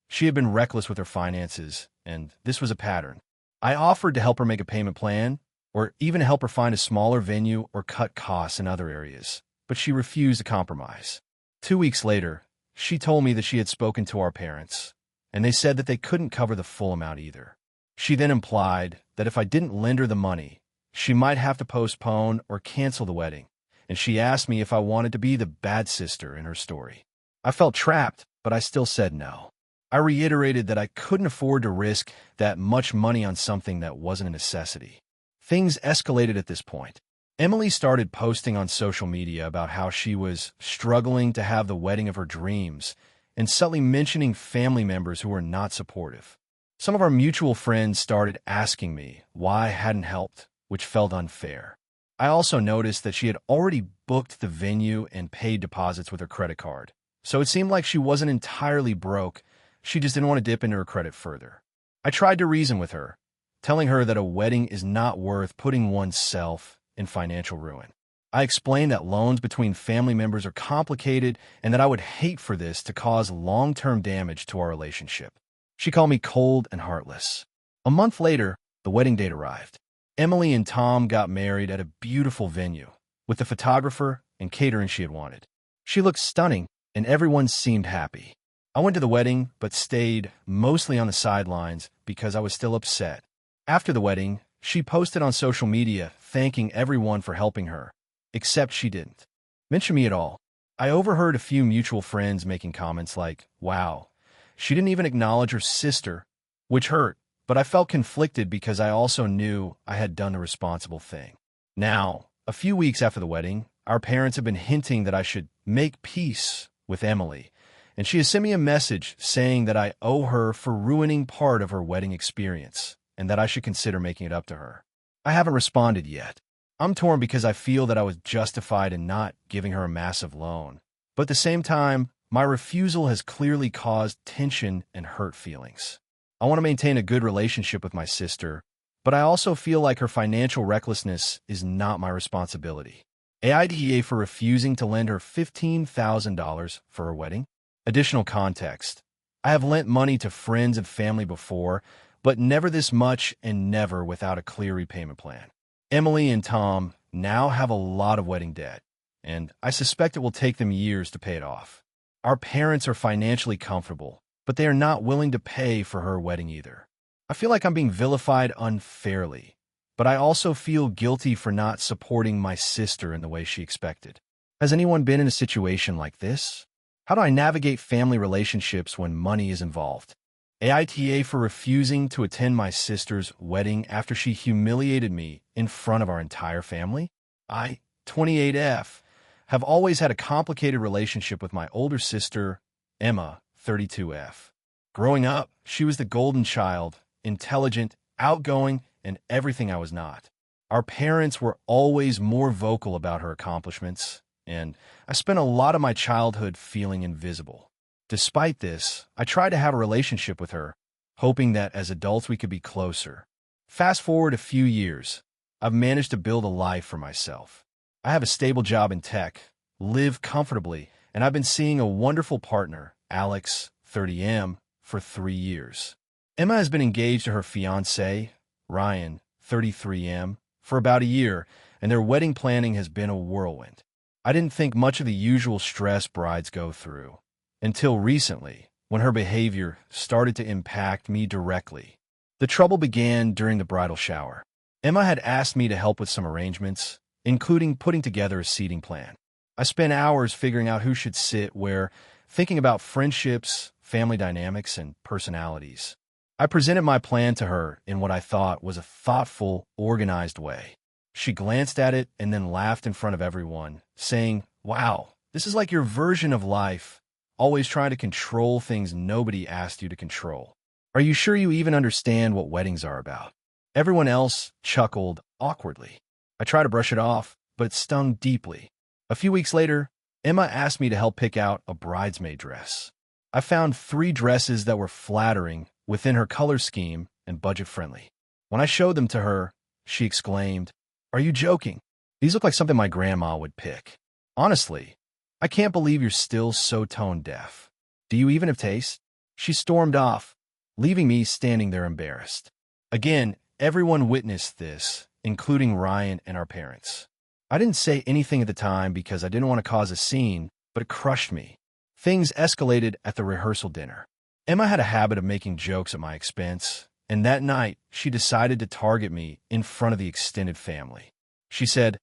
She had been reckless with her finances, and this was a pattern. I offered to help her make a payment plan, or even help her find a smaller venue or cut costs in other areas, but she refused to compromise. 2 weeks later, she told me that she had spoken to our parents, and they said that they couldn't cover the full amount either. She then implied that if I didn't lend her the money, she might have to postpone or cancel the wedding, and she asked me if I wanted to be the bad sister in her story. I felt trapped, but I still said no. I reiterated that I couldn't afford to risk that much money on something that wasn't a necessity. Things escalated at this point. Emily started posting on social media about how she was struggling to have the wedding of her dreams, and subtly mentioning family members who were not supportive. Some of our mutual friends started asking me why I hadn't helped, which felt unfair. I also noticed that she had already booked the venue and paid deposits with her credit card, so it seemed like she wasn't entirely broke, she just didn't want to dip into her credit further. I tried to reason with her, telling her that a wedding is not worth putting oneself in financial ruin. I explained that loans between family members are complicated and that I would hate for this to cause long-term damage to our relationship. She called me cold and heartless. A month later, the wedding date arrived. Emily and Tom got married at a beautiful venue, with the photographer and catering she had wanted. She looked stunning, and everyone seemed happy. I went to the wedding, but stayed mostly on the sidelines because I was still upset. After the wedding, she posted on social media thanking everyone for helping her, except she didn't mention me at all. I overheard a few mutual friends making comments like, "Wow, she didn't even acknowledge her sister," which hurt, but I felt conflicted because I also knew I had done the responsible thing. Now, a few weeks after the wedding, our parents have been hinting that I should make peace with Emily, and she has sent me a message saying that I owe her for ruining part of her wedding experience, and that I should consider making it up to her. I haven't responded yet. I'm torn because I feel that I was justified in not giving her a massive loan, but at the same time, my refusal has clearly caused tension and hurt feelings. I want to maintain a good relationship with my sister, but I also feel like her financial recklessness is not my responsibility. AITA for refusing to lend her $15,000 for her wedding. Additional context. I have lent money to friends and family before, but never this much and never without a clear repayment plan. Emily and Tom now have a lot of wedding debt, and I suspect it will take them years to pay it off. Our parents are financially comfortable, but they are not willing to pay for her wedding either. I feel like I'm being vilified unfairly, but I also feel guilty for not supporting my sister in the way she expected. Has anyone been in a situation like this? How do I navigate family relationships when money is involved? AITA for refusing to attend my sister's wedding after she humiliated me in front of our entire family. I, 28F, have always had a complicated relationship with my older sister, Emma, 32F. Growing up, she was the golden child, intelligent, outgoing, and everything I was not. Our parents were always more vocal about her accomplishments, and I spent a lot of my childhood feeling invisible. Despite this, I tried to have a relationship with her, hoping that as adults we could be closer. Fast forward a few years, I've managed to build a life for myself. I have a stable job in tech, live comfortably, and I've been seeing a wonderful partner, Alex, 30M, for 3 years. Emma has been engaged to her fiancé, Ryan, 33M, for about a year, and their wedding planning has been a whirlwind. I didn't think much of the usual stress brides go through, until recently, when her behavior started to impact me directly. The trouble began during the bridal shower. Emma had asked me to help with some arrangements, including putting together a seating plan. I spent hours figuring out who should sit where, thinking about friendships, family dynamics, and personalities. I presented my plan to her in what I thought was a thoughtful, organized way. She glanced at it and then laughed in front of everyone, saying, "Wow, this is like your version of life, always trying to control things nobody asked you to control. Are you sure you even understand what weddings are about?" Everyone else chuckled awkwardly. I tried to brush it off, but it stung deeply. A few weeks later, Emma asked me to help pick out a bridesmaid dress. I found 3 dresses that were flattering within her color scheme and budget-friendly. When I showed them to her, she exclaimed, "Are you joking? These look like something my grandma would pick. Honestly, I can't believe you're still so tone-deaf. Do you even have taste?" She stormed off, leaving me standing there embarrassed. Again, everyone witnessed this, including Ryan and our parents. I didn't say anything at the time because I didn't want to cause a scene, but it crushed me. Things escalated at the rehearsal dinner. Emma had a habit of making jokes at my expense, and that night she decided to target me in front of the extended family. She said,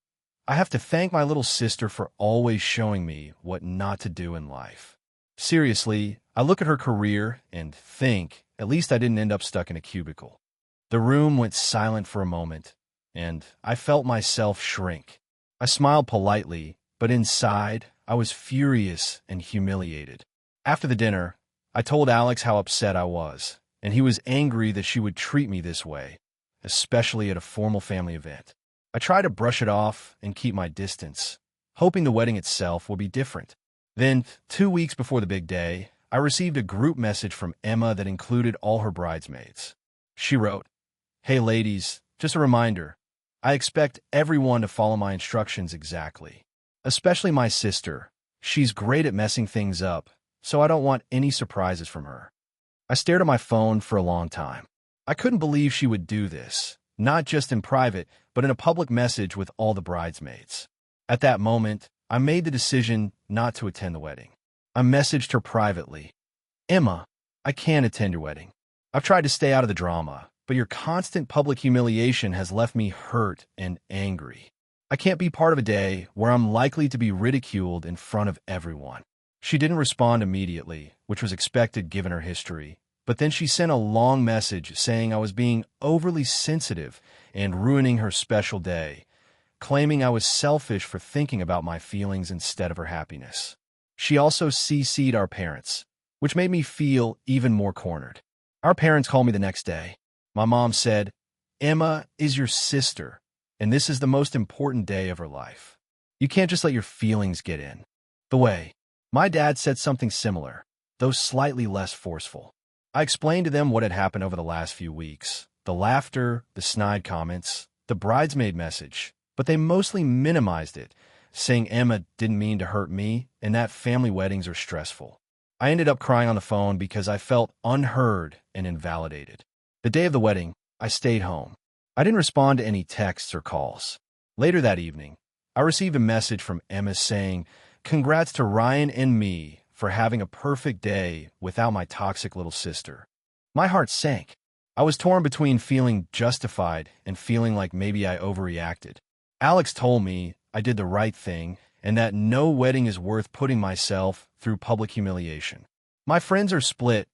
"I have to thank my little sister for always showing me what not to do in life." Seriously, I look at her career and think, at least I didn't end up stuck in a cubicle. The room went silent for a moment, and I felt myself shrink. I smiled politely, but inside, I was furious and humiliated. After the dinner, I told Alex how upset I was, and he was angry that she would treat me this way, especially at a formal family event. I tried to brush it off and keep my distance, hoping the wedding itself would be different. Then, 2 weeks before the big day, I received a group message from Emma that included all her bridesmaids. She wrote, "Hey ladies, just a reminder, I expect everyone to follow my instructions exactly. Especially my sister. She's great at messing things up, so I don't want any surprises from her." I stared at my phone for a long time. I couldn't believe she would do this, not just in private, but in a public message with all the bridesmaids. At that moment, I made the decision not to attend the wedding. I messaged her privately, "Emma, I can't attend your wedding. I've tried to stay out of the drama, but your constant public humiliation has left me hurt and angry. I can't be part of a day where I'm likely to be ridiculed in front of everyone." She didn't respond immediately, which was expected given her history, but then she sent a long message saying I was being overly sensitive and ruining her special day, claiming I was selfish for thinking about my feelings instead of her happiness. She also CC'd our parents, which made me feel even more cornered. Our parents called me the next day. My mom said, "Emma is your sister, and this is the most important day of her life. You can't just let your feelings get in the way." My dad said something similar, though slightly less forceful. I explained to them what had happened over the last few weeks, the laughter, the snide comments, the bridesmaid message, but they mostly minimized it, saying Emma didn't mean to hurt me and that family weddings are stressful. I ended up crying on the phone because I felt unheard and invalidated. The day of the wedding, I stayed home. I didn't respond to any texts or calls. Later that evening, I received a message from Emma saying, "Congrats to Ryan and me for having a perfect day without my toxic little sister." My heart sank. I was torn between feeling justified and feeling like maybe I overreacted. Alex told me I did the right thing and that no wedding is worth putting myself through public humiliation. My friends are split.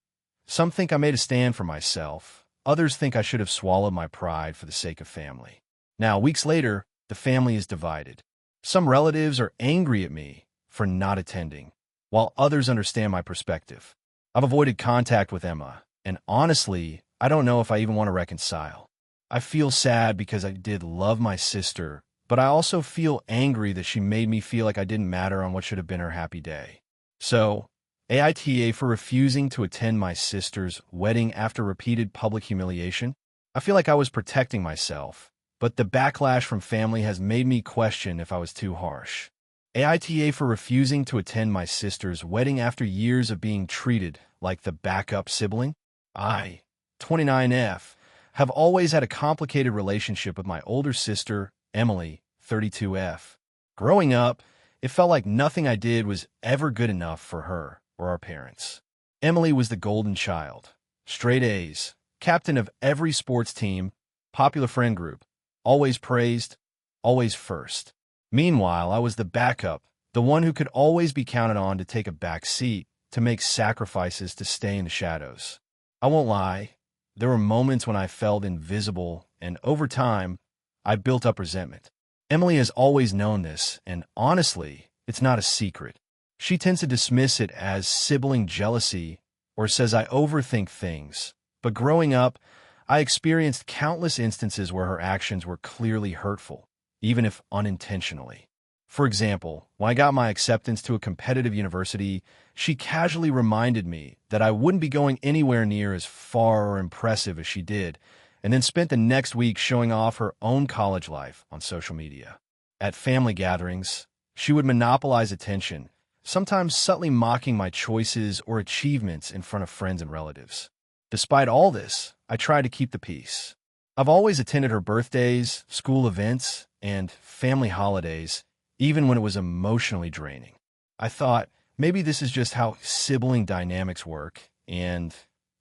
Some think I made a stand for myself. Others think I should have swallowed my pride for the sake of family. Now, weeks later, the family is divided. Some relatives are angry at me for not attending, while others understand my perspective. I've avoided contact with Emma, and honestly, I don't know if I even want to reconcile. I feel sad because I did love my sister, but I also feel angry that she made me feel like I didn't matter on what should have been her happy day. So, AITA for refusing to attend my sister's wedding after repeated public humiliation. I feel like I was protecting myself, but the backlash from family has made me question if I was too harsh. AITA for refusing to attend my sister's wedding after years of being treated like the backup sibling. I, 29F, have always had a complicated relationship with my older sister, Emily, 32F. Growing up, it felt like nothing I did was ever good enough for her or our parents. Emily was the golden child, straight A's, captain of every sports team, popular friend group, always praised, always first. Meanwhile, I was the backup, the one who could always be counted on to take a back seat, to make sacrifices to stay in the shadows. I won't lie, there were moments when I felt invisible, and over time, I built up resentment. Emily has always known this, and honestly, it's not a secret. She tends to dismiss it as sibling jealousy or says I overthink things. But growing up, I experienced countless instances where her actions were clearly hurtful, even if unintentionally. For example, when I got my acceptance to a competitive university, she casually reminded me that I wouldn't be going anywhere near as far or impressive as she did, and then spent the next week showing off her own college life on social media. At family gatherings, she would monopolize attention, sometimes subtly mocking my choices or achievements in front of friends and relatives. Despite all this, I tried to keep the peace. I've always attended her birthdays, school events, and family holidays, even when it was emotionally draining. I thought, maybe this is just how sibling dynamics work, and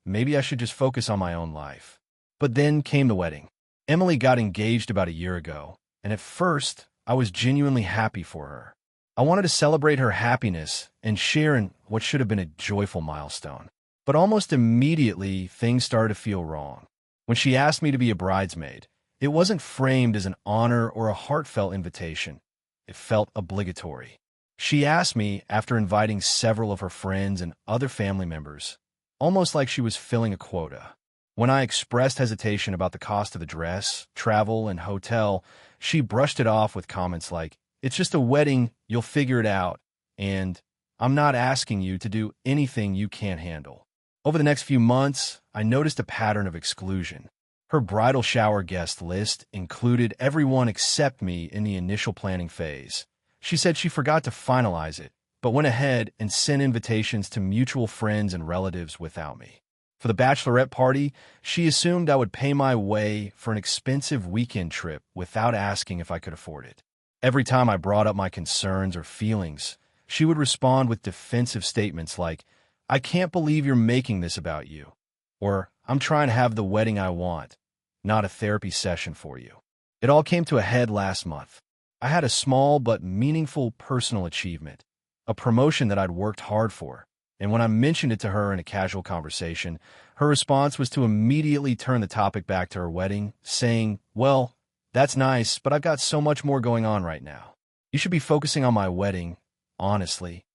maybe I should just focus on my own life. But then came the wedding. Emily got engaged about a year ago, and at first, I was genuinely happy for her. I wanted to celebrate her happiness and share in what should have been a joyful milestone. But almost immediately, things started to feel wrong. When she asked me to be a bridesmaid, it wasn't framed as an honor or a heartfelt invitation. It felt obligatory. She asked me after inviting several of her friends and other family members, almost like she was filling a quota. When I expressed hesitation about the cost of the dress, travel, and hotel, she brushed it off with comments like, "It's just a wedding, you'll figure it out," and "I'm not asking you to do anything you can't handle." Over the next few months, I noticed a pattern of exclusion. Her bridal shower guest list included everyone except me in the initial planning phase. She said she forgot to finalize it, but went ahead and sent invitations to mutual friends and relatives without me. For the bachelorette party, she assumed I would pay my way for an expensive weekend trip without asking if I could afford it. Every time I brought up my concerns or feelings, she would respond with defensive statements like, "I can't believe you're making this about you," or "I'm trying to have the wedding I want, not a therapy session for you." It all came to a head last month. I had a small but meaningful personal achievement, a promotion that I'd worked hard for, and when I mentioned it to her in a casual conversation, her response was to immediately turn the topic back to her wedding, saying, "Well, that's nice, but I've got so much more going on right now. You should be focusing on my wedding, honestly."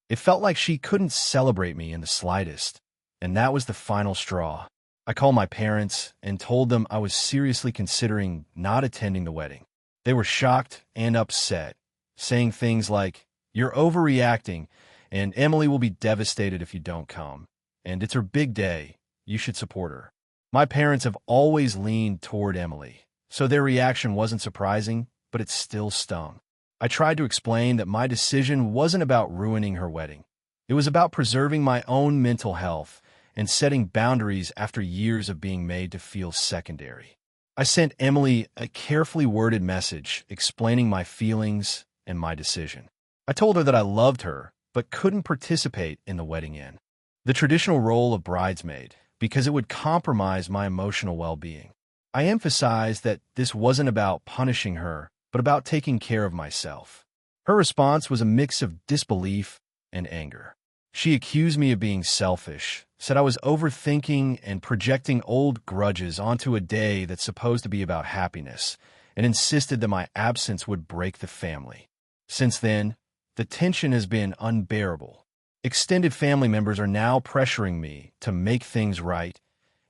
It felt like she couldn't celebrate me in the slightest, and that was the final straw. I called my parents and told them I was seriously considering not attending the wedding. They were shocked and upset, saying things like, "You're overreacting, and Emily will be devastated if you don't come, and it's her big day. You should support her." My parents have always leaned toward Emily, so their reaction wasn't surprising, but it still stung. I tried to explain that my decision wasn't about ruining her wedding. It was about preserving my own mental health and setting boundaries after years of being made to feel secondary. I sent Emily a carefully worded message explaining my feelings and my decision. I told her that I loved her, but couldn't participate in the wedding in the traditional role of bridesmaid because it would compromise my emotional well-being. I emphasized that this wasn't about punishing her, but about taking care of myself. Her response was a mix of disbelief and anger. She accused me of being selfish, said I was overthinking and projecting old grudges onto a day that's supposed to be about happiness, and insisted that my absence would break the family. Since then, the tension has been unbearable. Extended family members are now pressuring me to make things right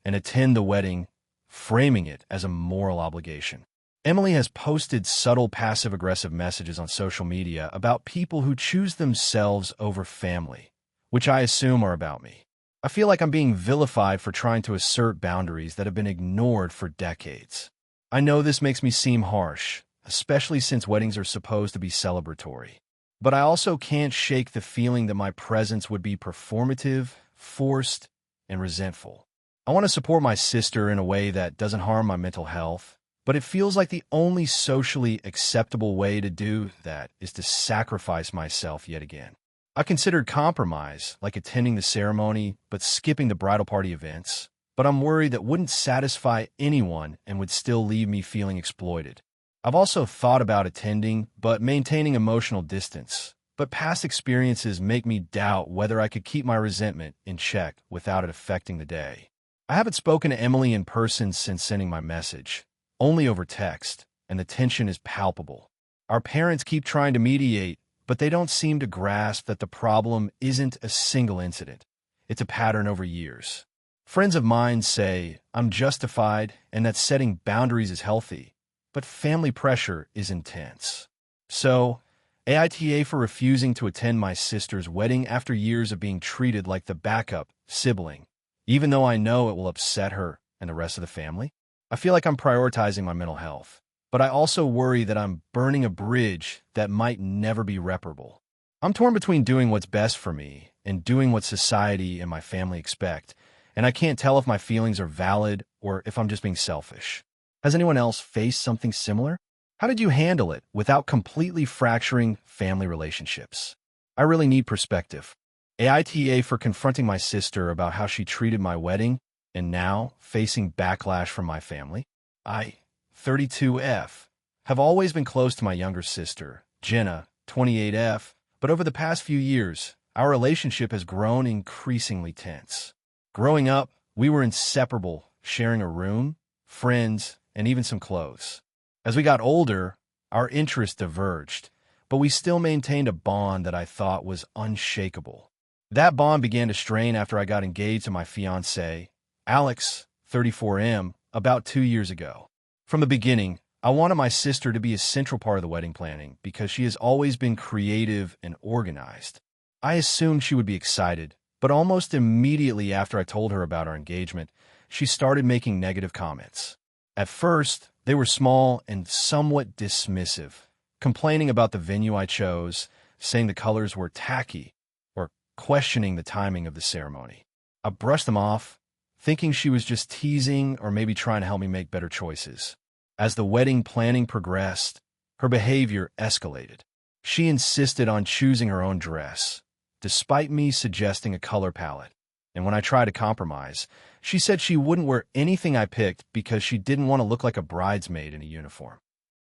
and attend the wedding, framing it as a moral obligation. Emily has posted subtle passive-aggressive messages on social media about people who choose themselves over family, which I assume are about me. I feel like I'm being vilified for trying to assert boundaries that have been ignored for decades. I know this makes me seem harsh, especially since weddings are supposed to be celebratory. But I also can't shake the feeling that my presence would be performative, forced, and resentful. I want to support my sister in a way that doesn't harm my mental health, but it feels like the only socially acceptable way to do that is to sacrifice myself yet again. I considered compromise, like attending the ceremony but skipping the bridal party events, but I'm worried that wouldn't satisfy anyone and would still leave me feeling exploited. I've also thought about attending but maintaining emotional distance, but past experiences make me doubt whether I could keep my resentment in check without it affecting the day. I haven't spoken to Emily in person since sending my message, only over text, and the tension is palpable. Our parents keep trying to mediate, but they don't seem to grasp that the problem isn't a single incident. It's a pattern over years. Friends of mine say I'm justified and that setting boundaries is healthy, but family pressure is intense. So, AITA for refusing to attend my sister's wedding after years of being treated like the backup sibling, even though I know it will upset her and the rest of the family. I feel like I'm prioritizing my mental health, but I also worry that I'm burning a bridge that might never be reparable. I'm torn between doing what's best for me and doing what society and my family expect, and I can't tell if my feelings are valid or if I'm just being selfish. Has anyone else faced something similar? How did you handle it without completely fracturing family relationships? I really need perspective. AITA for confronting my sister about how she treated my wedding and now facing backlash from my family. I, 32F, have always been close to my younger sister, Jenna, 28F, but over the past few years, our relationship has grown increasingly tense. Growing up, we were inseparable, sharing a room, friends, and even some clothes. As we got older, our interests diverged, but we still maintained a bond that I thought was unshakable. That bond began to strain after I got engaged to my fiancé, Alex, 34M, about 2 years ago. From the beginning, I wanted my sister to be a central part of the wedding planning because she has always been creative and organized. I assumed she would be excited, but almost immediately after I told her about our engagement, she started making negative comments. At first, they were small and somewhat dismissive, complaining about the venue I chose, saying the colors were tacky, or questioning the timing of the ceremony. I brushed them off, thinking she was just teasing or maybe trying to help me make better choices. As the wedding planning progressed, her behavior escalated. She insisted on choosing her own dress, despite me suggesting a color palette. And when I tried to compromise, she said she wouldn't wear anything I picked because she didn't want to look like a bridesmaid in a uniform.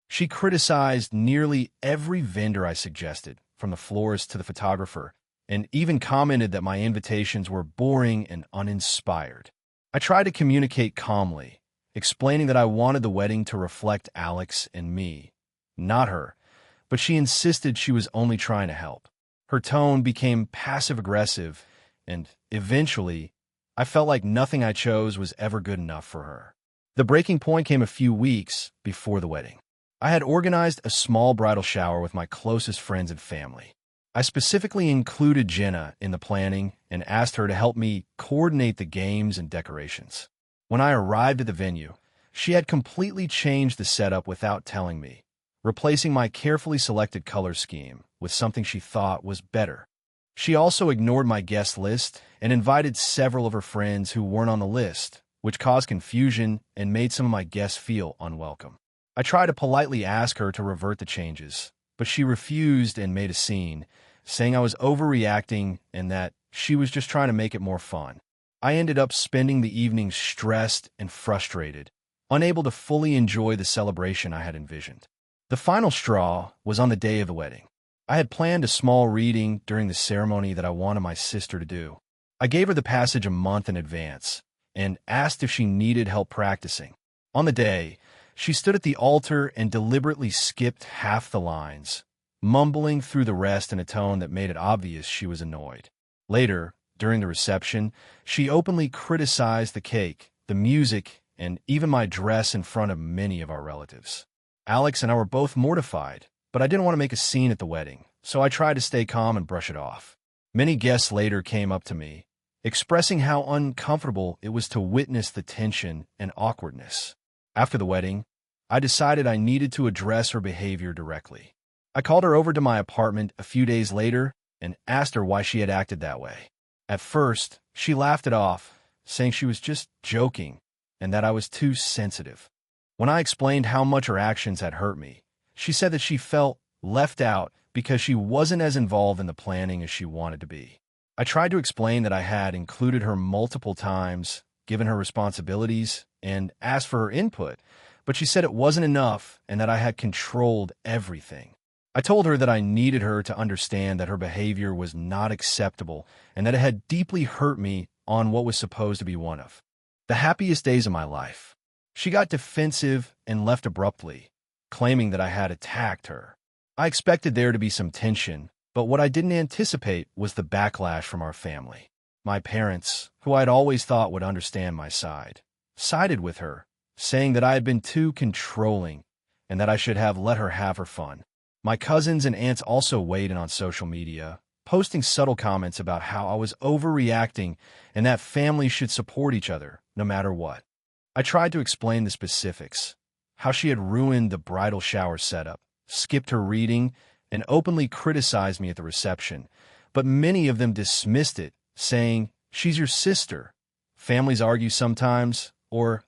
She criticized nearly every vendor I suggested, from the florist to the photographer, and even commented that my invitations were boring and uninspired. I tried to communicate calmly, explaining that I wanted the wedding to reflect Alex and me, not her, but she insisted she was only trying to help. Her tone became passive-aggressive, and eventually, I felt like nothing I chose was ever good enough for her. The breaking point came a few weeks before the wedding. I had organized a small bridal shower with my closest friends and family. I specifically included Jenna in the planning and asked her to help me coordinate the games and decorations. When I arrived at the venue, she had completely changed the setup without telling me, replacing my carefully selected color scheme with something she thought was better. She also ignored my guest list and invited several of her friends who weren't on the list, which caused confusion and made some of my guests feel unwelcome. I tried to politely ask her to revert the changes, but she refused and made a scene, saying I was overreacting and that she was just trying to make it more fun. I ended up spending the evening stressed and frustrated, unable to fully enjoy the celebration I had envisioned. The final straw was on the day of the wedding. I had planned a small reading during the ceremony that I wanted my sister to do. I gave her the passage a month in advance and asked if she needed help practicing. On the day, she stood at the altar and deliberately skipped half the lines, mumbling through the rest in a tone that made it obvious she was annoyed. Later, during the reception, she openly criticized the cake, the music, and even my dress in front of many of our relatives. Alex and I were both mortified, but I didn't want to make a scene at the wedding, so I tried to stay calm and brush it off. Many guests later came up to me, expressing how uncomfortable it was to witness the tension and awkwardness. After the wedding, I decided I needed to address her behavior directly. I called her over to my apartment a few days later and asked her why she had acted that way. At first, she laughed it off, saying she was just joking and that I was too sensitive. When I explained how much her actions had hurt me, she said that she felt left out because she wasn't as involved in the planning as she wanted to be. I tried to explain that I had included her multiple times, given her responsibilities, and asked for her input, but she said it wasn't enough and that I had controlled everything. I told her that I needed her to understand that her behavior was not acceptable and that it had deeply hurt me on what was supposed to be one of the happiest days of my life. She got defensive and left abruptly, claiming that I had attacked her. I expected there to be some tension, but what I didn't anticipate was the backlash from our family. My parents, who I'd always thought would understand my side, sided with her, saying that I had been too controlling and that I should have let her have her fun. My cousins and aunts also weighed in on social media, posting subtle comments about how I was overreacting and that families should support each other, no matter what. I tried to explain the specifics, how she had ruined the bridal shower setup, skipped her reading, and openly criticized me at the reception, but many of them dismissed it, saying, "She's your sister. Families argue sometimes," or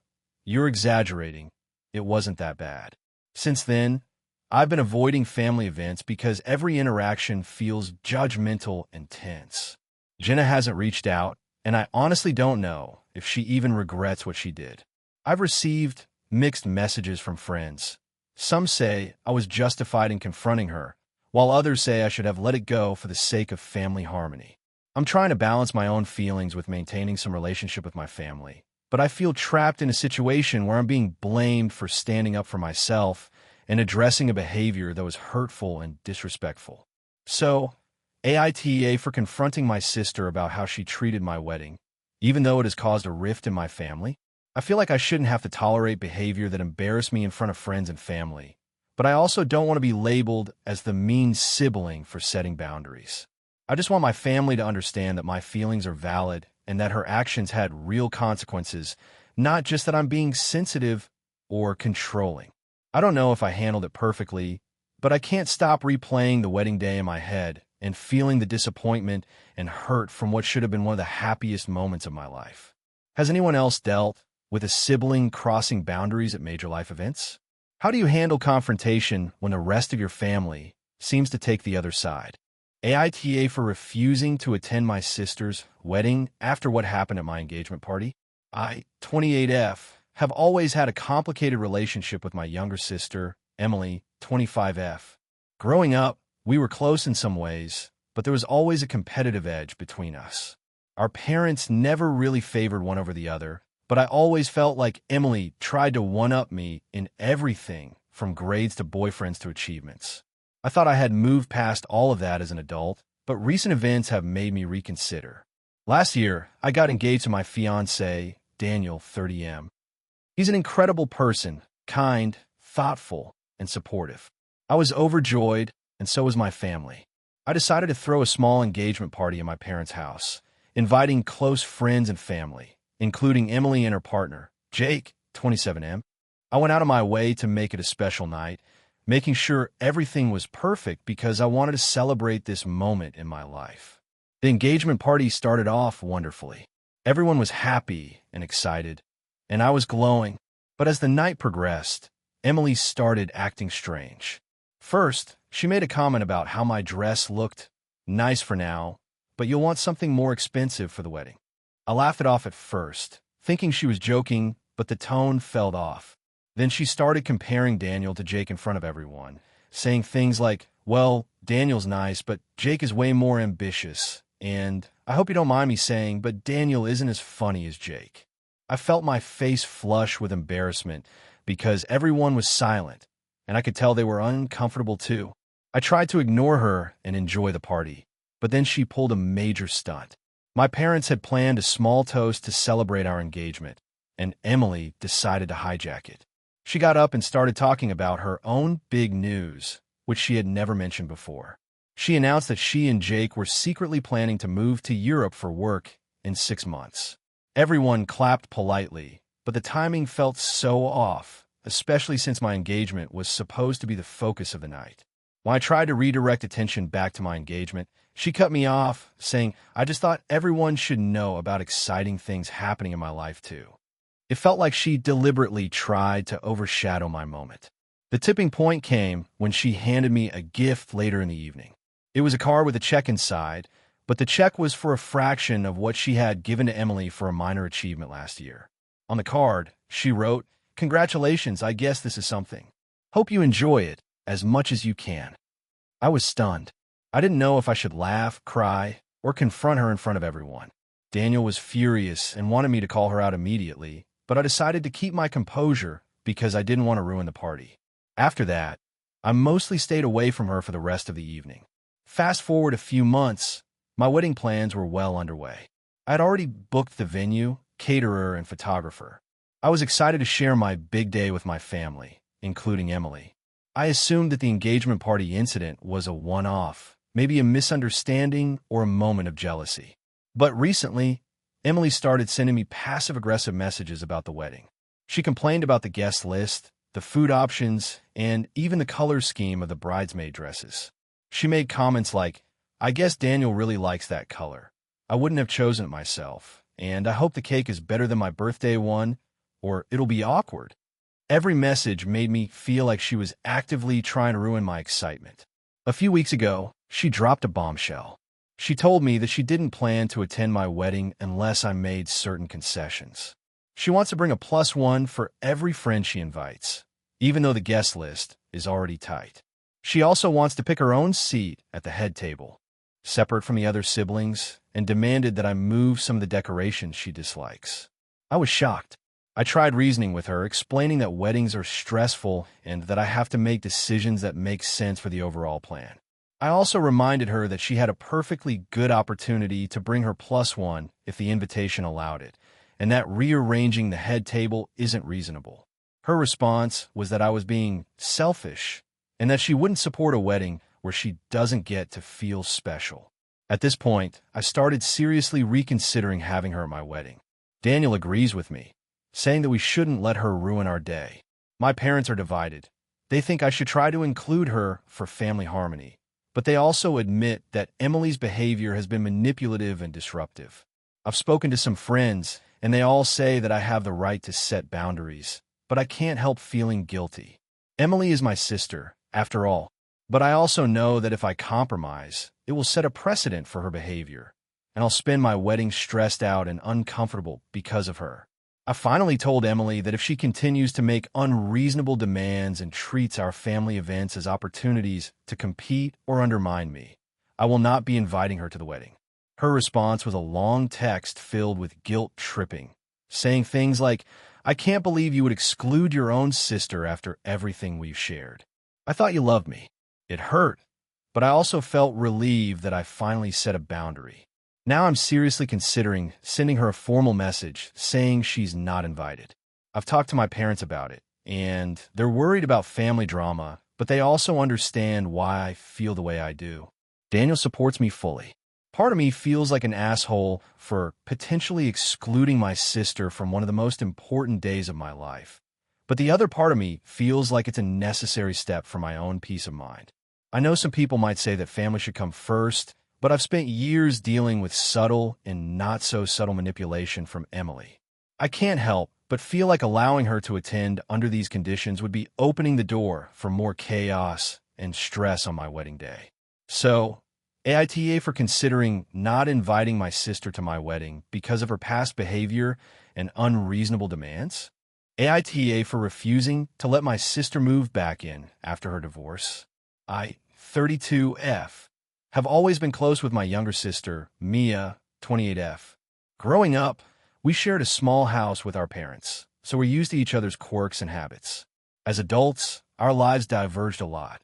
"You're exaggerating. It wasn't that bad." Since then, I've been avoiding family events because every interaction feels judgmental and tense. Jenna hasn't reached out, and I honestly don't know if she even regrets what she did. I've received mixed messages from friends. Some say I was justified in confronting her, while others say I should have let it go for the sake of family harmony. I'm trying to balance my own feelings with maintaining some relationship with my family, but I feel trapped in a situation where I'm being blamed for standing up for myself and addressing a behavior that was hurtful and disrespectful. So, AITA for confronting my sister about how she treated my wedding, even though it has caused a rift in my family. I feel like I shouldn't have to tolerate behavior that embarrassed me in front of friends and family, but I also don't want to be labeled as the mean sibling for setting boundaries. I just want my family to understand that my feelings are valid and that her actions had real consequences, not just that I'm being sensitive or controlling. I don't know if I handled it perfectly, but I can't stop replaying the wedding day in my head and feeling the disappointment and hurt from what should have been one of the happiest moments of my life. Has anyone else dealt with a sibling crossing boundaries at major life events? How do you handle confrontation when the rest of your family seems to take the other side? AITA for refusing to attend my sister's wedding after what happened at my engagement party. I, 28F, have always had a complicated relationship with my younger sister, Emily, 25F. Growing up, we were close in some ways, but there was always a competitive edge between us. Our parents never really favored one over the other, but I always felt like Emily tried to one-up me in everything from grades to boyfriends to achievements. I thought I had moved past all of that as an adult, but recent events have made me reconsider. Last year, I got engaged to my fiancé, Daniel, 30M. He's an incredible person, kind, thoughtful, and supportive. I was overjoyed, and so was my family. I decided to throw a small engagement party at my parents' house, inviting close friends and family, including Emily and her partner, Jake, 27M. I went out of my way to make it a special night, making sure everything was perfect because I wanted to celebrate this moment in my life. The engagement party started off wonderfully. Everyone was happy and excited, and I was glowing. But as the night progressed, Emily started acting strange. First, she made a comment about how my dress looked nice for now, but you'll want something more expensive for the wedding. I laughed it off at first, thinking she was joking, but the tone fell off. Then she started comparing Daniel to Jake in front of everyone, saying things like, Well, Daniel's nice, but Jake is way more ambitious. And I hope you don't mind me saying, but Daniel isn't as funny as Jake. I felt my face flush with embarrassment because everyone was silent, and I could tell they were uncomfortable too. I tried to ignore her and enjoy the party, but then she pulled a major stunt. My parents had planned a small toast to celebrate our engagement, and Emily decided to hijack it. She got up and started talking about her own big news, which she had never mentioned before. She announced that she and Jake were secretly planning to move to Europe for work in 6 months. Everyone clapped politely, but the timing felt so off, especially since my engagement was supposed to be the focus of the night. When I tried to redirect attention back to my engagement, she cut me off, saying, "I just thought everyone should know about exciting things happening in my life too." It felt like she deliberately tried to overshadow my moment. The tipping point came when she handed me a gift later in the evening. It was a card with a check inside, but the check was for a fraction of what she had given to Emily for a minor achievement last year. On the card, she wrote, "Congratulations, I guess this is something. Hope you enjoy it as much as you can." I was stunned. I didn't know if I should laugh, cry, or confront her in front of everyone. Daniel was furious and wanted me to call her out immediately, but I decided to keep my composure because I didn't want to ruin the party. After that, I mostly stayed away from her for the rest of the evening. Fast forward a few months, my wedding plans were well underway. I had already booked the venue, caterer, and photographer. I was excited to share my big day with my family, including Emily. I assumed that the engagement party incident was a one-off, maybe a misunderstanding or a moment of jealousy. But recently, Emily started sending me passive-aggressive messages about the wedding. She complained about the guest list, the food options, and even the color scheme of the bridesmaid dresses. She made comments like, "I guess Daniel really likes that color. I wouldn't have chosen it myself, and I hope the cake is better than my birthday one, or it'll be awkward." Every message made me feel like she was actively trying to ruin my excitement. A few weeks ago, she dropped a bombshell. She told me that she didn't plan to attend my wedding unless I made certain concessions. She wants to bring a +1 for every friend she invites, even though the guest list is already tight. She also wants to pick her own seat at the head table, separate from the other siblings, and demanded that I move some of the decorations she dislikes. I was shocked. I tried reasoning with her, explaining that weddings are stressful and that I have to make decisions that make sense for the overall plan. I also reminded her that she had a perfectly good opportunity to bring her +1 if the invitation allowed it, and that rearranging the head table isn't reasonable. Her response was that I was being selfish and that she wouldn't support a wedding where she doesn't get to feel special. At this point, I started seriously reconsidering having her at my wedding. Daniel agrees with me, saying that we shouldn't let her ruin our day. My parents are divided. They think I should try to include her for family harmony, but they also admit that Emily's behavior has been manipulative and disruptive. I've spoken to some friends, and they all say that I have the right to set boundaries, but I can't help feeling guilty. Emily is my sister, after all, but I also know that if I compromise, it will set a precedent for her behavior, and I'll spend my wedding stressed out and uncomfortable because of her. I finally told Emily that if she continues to make unreasonable demands and treats our family events as opportunities to compete or undermine me, I will not be inviting her to the wedding. Her response was a long text filled with guilt-tripping, saying things like, "I can't believe you would exclude your own sister after everything we've shared. I thought you loved me." It hurt, but I also felt relieved that I finally set a boundary. Now I'm seriously considering sending her a formal message saying she's not invited. I've talked to my parents about it, and they're worried about family drama, but they also understand why I feel the way I do. Daniel supports me fully. Part of me feels like an asshole for potentially excluding my sister from one of the most important days of my life. But the other part of me feels like it's a necessary step for my own peace of mind. I know some people might say that family should come first, but I've spent years dealing with subtle and not-so-subtle manipulation from Emily. I can't help but feel like allowing her to attend under these conditions would be opening the door for more chaos and stress on my wedding day. So, AITA for considering not inviting my sister to my wedding because of her past behavior and unreasonable demands. AITA for refusing to let my sister move back in after her divorce. I 32F, have always been close with my younger sister, Mia, 28F. Growing up, we shared a small house with our parents, so we're used to each other's quirks and habits. As adults, our lives diverged a lot.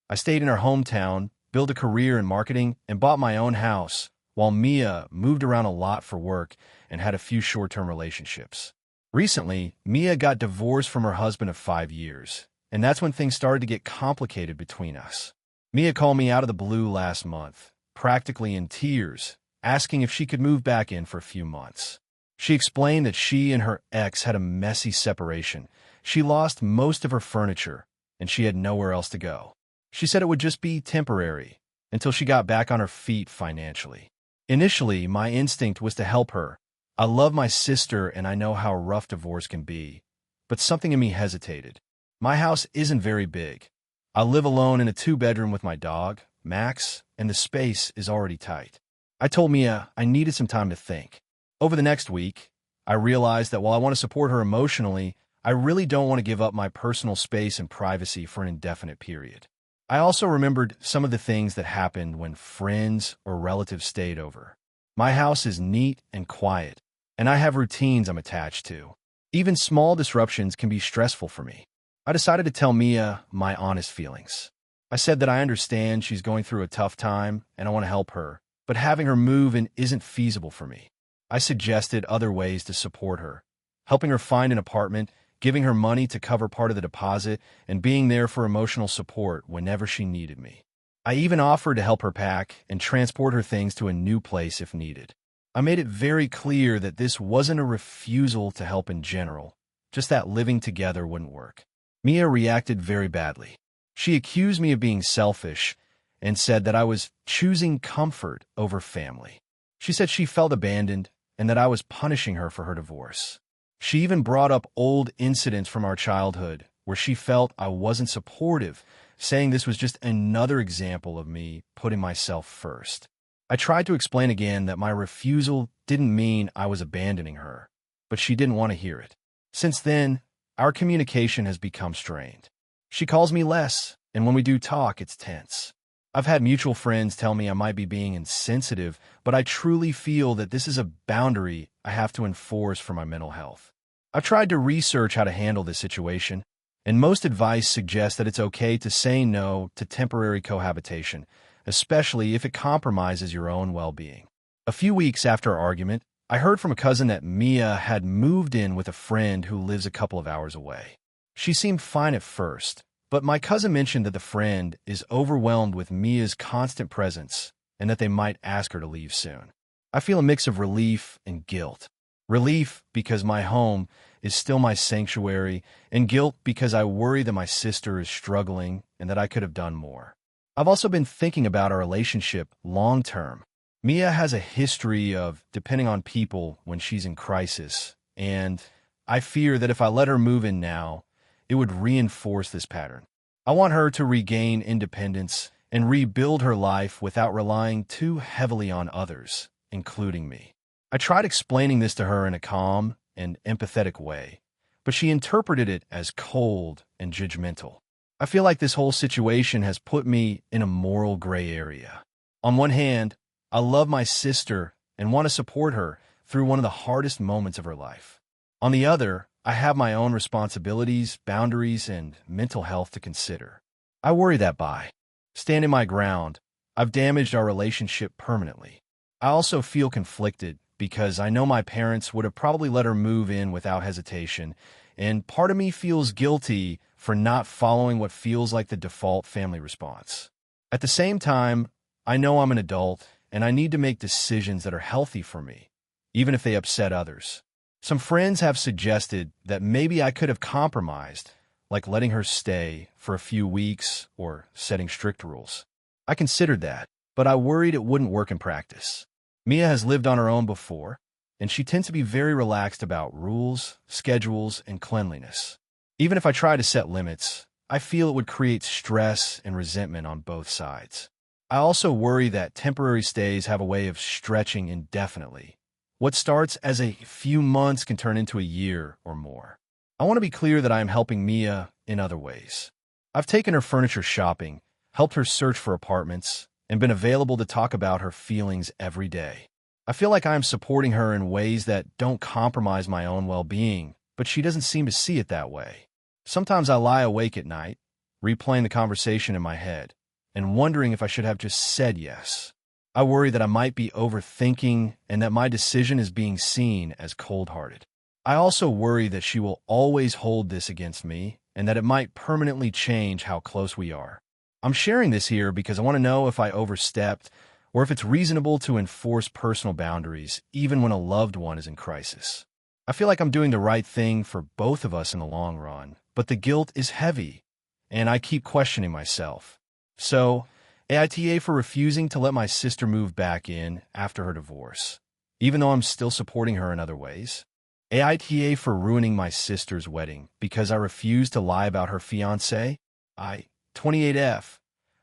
I stayed in our hometown, built a career in marketing, and bought my own house, while Mia moved around a lot for work and had a few short-term relationships. Recently, Mia got divorced from her husband of 5 years, and that's when things started to get complicated between us. Mia called me out of the blue last month, practically in tears, asking if she could move back in for a few months. She explained that she and her ex had a messy separation. She lost most of her furniture, and she had nowhere else to go. She said it would just be temporary, until she got back on her feet financially. Initially, my instinct was to help her. I love my sister and I know how rough divorce can be, but something in me hesitated. My house isn't very big. I live alone in a 2-bedroom with my dog, Max, and the space is already tight. I told Mia I needed some time to think. Over the next week, I realized that while I want to support her emotionally, I really don't want to give up my personal space and privacy for an indefinite period. I also remembered some of the things that happened when friends or relatives stayed over. My house is neat and quiet, and I have routines I'm attached to. Even small disruptions can be stressful for me. I decided to tell Mia my honest feelings. I said that I understand she's going through a tough time and I want to help her, but having her move in isn't feasible for me. I suggested other ways to support her, helping her find an apartment, giving her money to cover part of the deposit, and being there for emotional support whenever she needed me. I even offered to help her pack and transport her things to a new place if needed. I made it very clear that this wasn't a refusal to help in general, just that living together wouldn't work. Mia reacted very badly. She accused me of being selfish and said that I was choosing comfort over family. She said she felt abandoned and that I was punishing her for her divorce. She even brought up old incidents from our childhood where she felt I wasn't supportive, saying this was just another example of me putting myself first. I tried to explain again that my refusal didn't mean I was abandoning her, but she didn't want to hear it. Since then, our communication has become strained. She calls me less, and when we do talk, it's tense. I've had mutual friends tell me I might be being insensitive, but I truly feel that this is a boundary I have to enforce for my mental health. I've tried to research how to handle this situation, and most advice suggests that it's okay to say no to temporary cohabitation, especially if it compromises your own well-being. A few weeks after our argument, I heard from a cousin that Mia had moved in with a friend who lives a couple of hours away. She seemed fine at first, but my cousin mentioned that the friend is overwhelmed with Mia's constant presence and that they might ask her to leave soon. I feel a mix of relief and guilt. Relief because my home is still my sanctuary, and guilt because I worry that my sister is struggling and that I could have done more. I've also been thinking about our relationship long-term. Mia has a history of depending on people when she's in crisis, and I fear that if I let her move in now, it would reinforce this pattern. I want her to regain independence and rebuild her life without relying too heavily on others, including me. I tried explaining this to her in a calm and empathetic way, but she interpreted it as cold and judgmental. I feel like this whole situation has put me in a moral gray area. On one hand, I love my sister and want to support her through one of the hardest moments of her life. On the other, I have my own responsibilities, boundaries, and mental health to consider. I worry that by standing my ground, I've damaged our relationship permanently. I also feel conflicted because I know my parents would have probably let her move in without hesitation, and part of me feels guilty for not following what feels like the default family response. At the same time, I know I'm an adult and I need to make decisions that are healthy for me, even if they upset others. Some friends have suggested that maybe I could have compromised, like letting her stay for a few weeks or setting strict rules. I considered that, but I worried it wouldn't work in practice. Mia has lived on her own before, and she tends to be very relaxed about rules, schedules, and cleanliness. Even if I try to set limits, I feel it would create stress and resentment on both sides. I also worry that temporary stays have a way of stretching indefinitely. What starts as a few months can turn into a year or more. I want to be clear that I am helping Mia in other ways. I've taken her furniture shopping, helped her search for apartments, and been available to talk about her feelings every day. I feel like I am supporting her in ways that don't compromise my own well-being, but she doesn't seem to see it that way. Sometimes I lie awake at night, replaying the conversation in my head, and wondering if I should have just said yes. I worry that I might be overthinking and that my decision is being seen as cold-hearted. I also worry that she will always hold this against me and that it might permanently change how close we are. I'm sharing this here because I want to know if I overstepped or if it's reasonable to enforce personal boundaries even when a loved one is in crisis. I feel like I'm doing the right thing for both of us in the long run, but the guilt is heavy, and I keep questioning myself. So, AITA for refusing to let my sister move back in after her divorce, even though I'm still supporting her in other ways. AITA for ruining my sister's wedding because I refused to lie about her fiancé. I, 28F,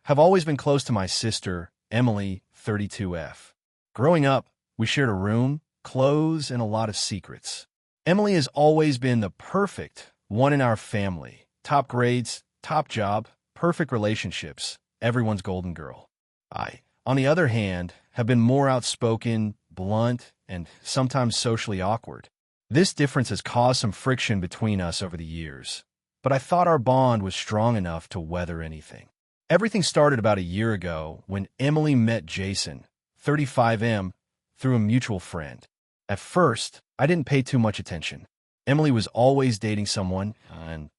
have always been close to my sister, Emily, 32F. Growing up, we shared a room, clothes, and a lot of secrets. Emily has always been the perfect one in our family. Top grades, top job, perfect relationships, everyone's golden girl. I, on the other hand, have been more outspoken, blunt, and sometimes socially awkward. This difference has caused some friction between us over the years, but I thought our bond was strong enough to weather anything. Everything started about a year ago when Emily met Jason, 35M, through a mutual friend. At first, I didn't pay too much attention. Emily was always dating someone, and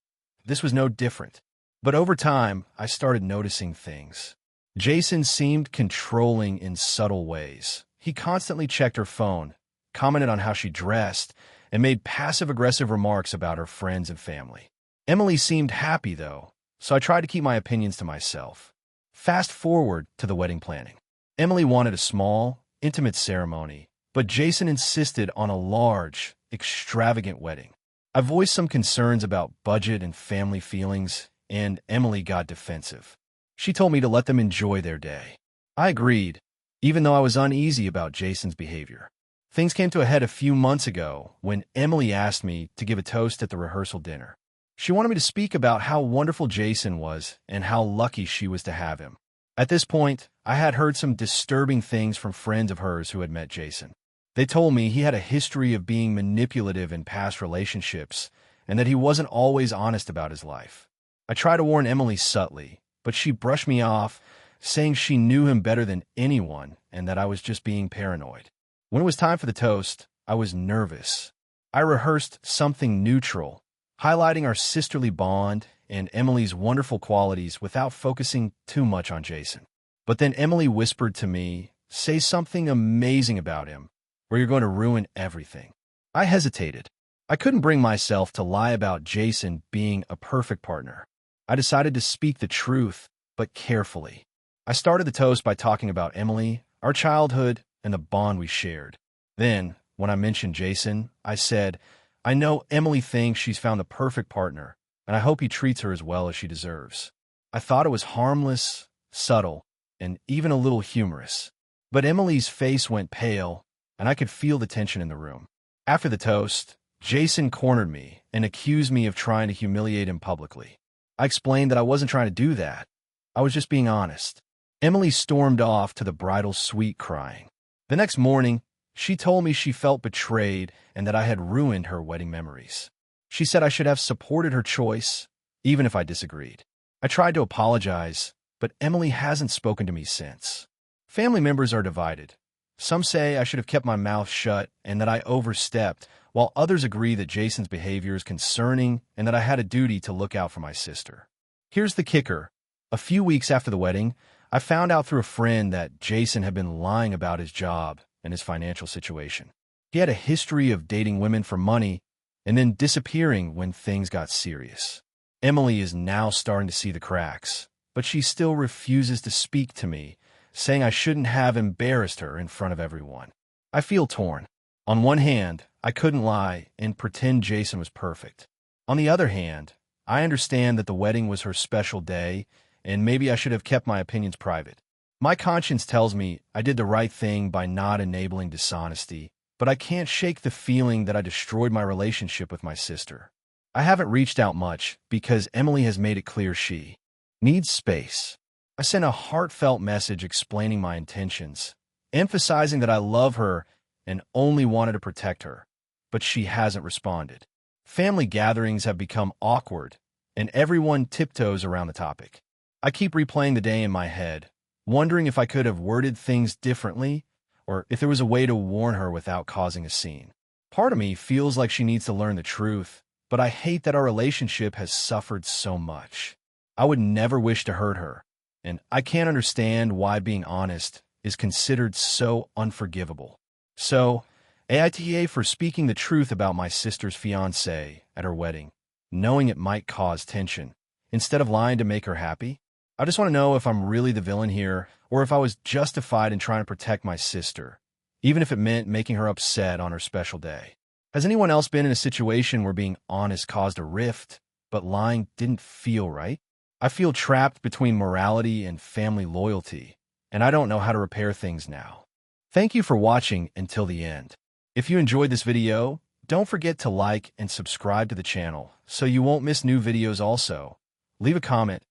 this was no different. But over time, I started noticing things. Jason seemed controlling in subtle ways. He constantly checked her phone, commented on how she dressed, and made passive-aggressive remarks about her friends and family. Emily seemed happy, though, so I tried to keep my opinions to myself. Fast forward to the wedding planning. Emily wanted a small, intimate ceremony, but Jason insisted on a large, extravagant wedding. I voiced some concerns about budget and family feelings, and Emily got defensive. She told me to let them enjoy their day. I agreed, even though I was uneasy about Jason's behavior. Things came to a head a few months ago when Emily asked me to give a toast at the rehearsal dinner. She wanted me to speak about how wonderful Jason was and how lucky she was to have him. At this point, I had heard some disturbing things from friends of hers who had met Jason. They told me he had a history of being manipulative in past relationships and that he wasn't always honest about his life. I tried to warn Emily subtly, but she brushed me off, saying she knew him better than anyone and that I was just being paranoid. When it was time for the toast, I was nervous. I rehearsed something neutral, highlighting our sisterly bond and Emily's wonderful qualities without focusing too much on Jason. But then Emily whispered to me, "Say something amazing about him, or you're going to ruin everything." I hesitated. I couldn't bring myself to lie about Jason being a perfect partner. I decided to speak the truth, but carefully. I started the toast by talking about Emily, our childhood, and the bond we shared. Then, when I mentioned Jason, I said, "I know Emily thinks she's found the perfect partner, and I hope he treats her as well as she deserves." I thought it was harmless, subtle, and even a little humorous. But Emily's face went pale, and I could feel the tension in the room. After the toast, Jason cornered me and accused me of trying to humiliate him publicly. I explained that I wasn't trying to do that. I was just being honest. Emily stormed off to the bridal suite crying. The next morning, she told me she felt betrayed and that I had ruined her wedding memories. She said I should have supported her choice, even if I disagreed. I tried to apologize, but Emily hasn't spoken to me since. Family members are divided. Some say I should have kept my mouth shut and that I overstepped, while others agree that Jason's behavior is concerning and that I had a duty to look out for my sister. Here's the kicker. A few weeks after the wedding, I found out through a friend that Jason had been lying about his job and his financial situation. He had a history of dating women for money and then disappearing when things got serious. Emily is now starting to see the cracks, but she still refuses to speak to me, saying I shouldn't have embarrassed her in front of everyone. I feel torn. On one hand, I couldn't lie and pretend Jason was perfect. On the other hand, I understand that the wedding was her special day, and maybe I should have kept my opinions private. My conscience tells me I did the right thing by not enabling dishonesty, but I can't shake the feeling that I destroyed my relationship with my sister. I haven't reached out much because Emily has made it clear she needs space. I sent a heartfelt message explaining my intentions, emphasizing that I love her and only wanted to protect her, but she hasn't responded. Family gatherings have become awkward, and everyone tiptoes around the topic. I keep replaying the day in my head, wondering if I could have worded things differently or if there was a way to warn her without causing a scene. Part of me feels like she needs to learn the truth, but I hate that our relationship has suffered so much. I would never wish to hurt her, and I can't understand why being honest is considered so unforgivable. So, AITA for speaking the truth about my sister's fiancé at her wedding, knowing it might cause tension, instead of lying to make her happy. I just want to know if I'm really the villain here, or if I was justified in trying to protect my sister, even if it meant making her upset on her special day. Has anyone else been in a situation where being honest caused a rift, but lying didn't feel right? I feel trapped between morality and family loyalty, and I don't know how to repair things now. Thank you for watching until the end. If you enjoyed this video, don't forget to like and subscribe to the channel so you won't miss new videos also. Leave a comment.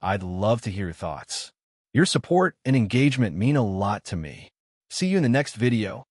I'd love to hear your thoughts. Your support and engagement mean a lot to me. See you in the next video.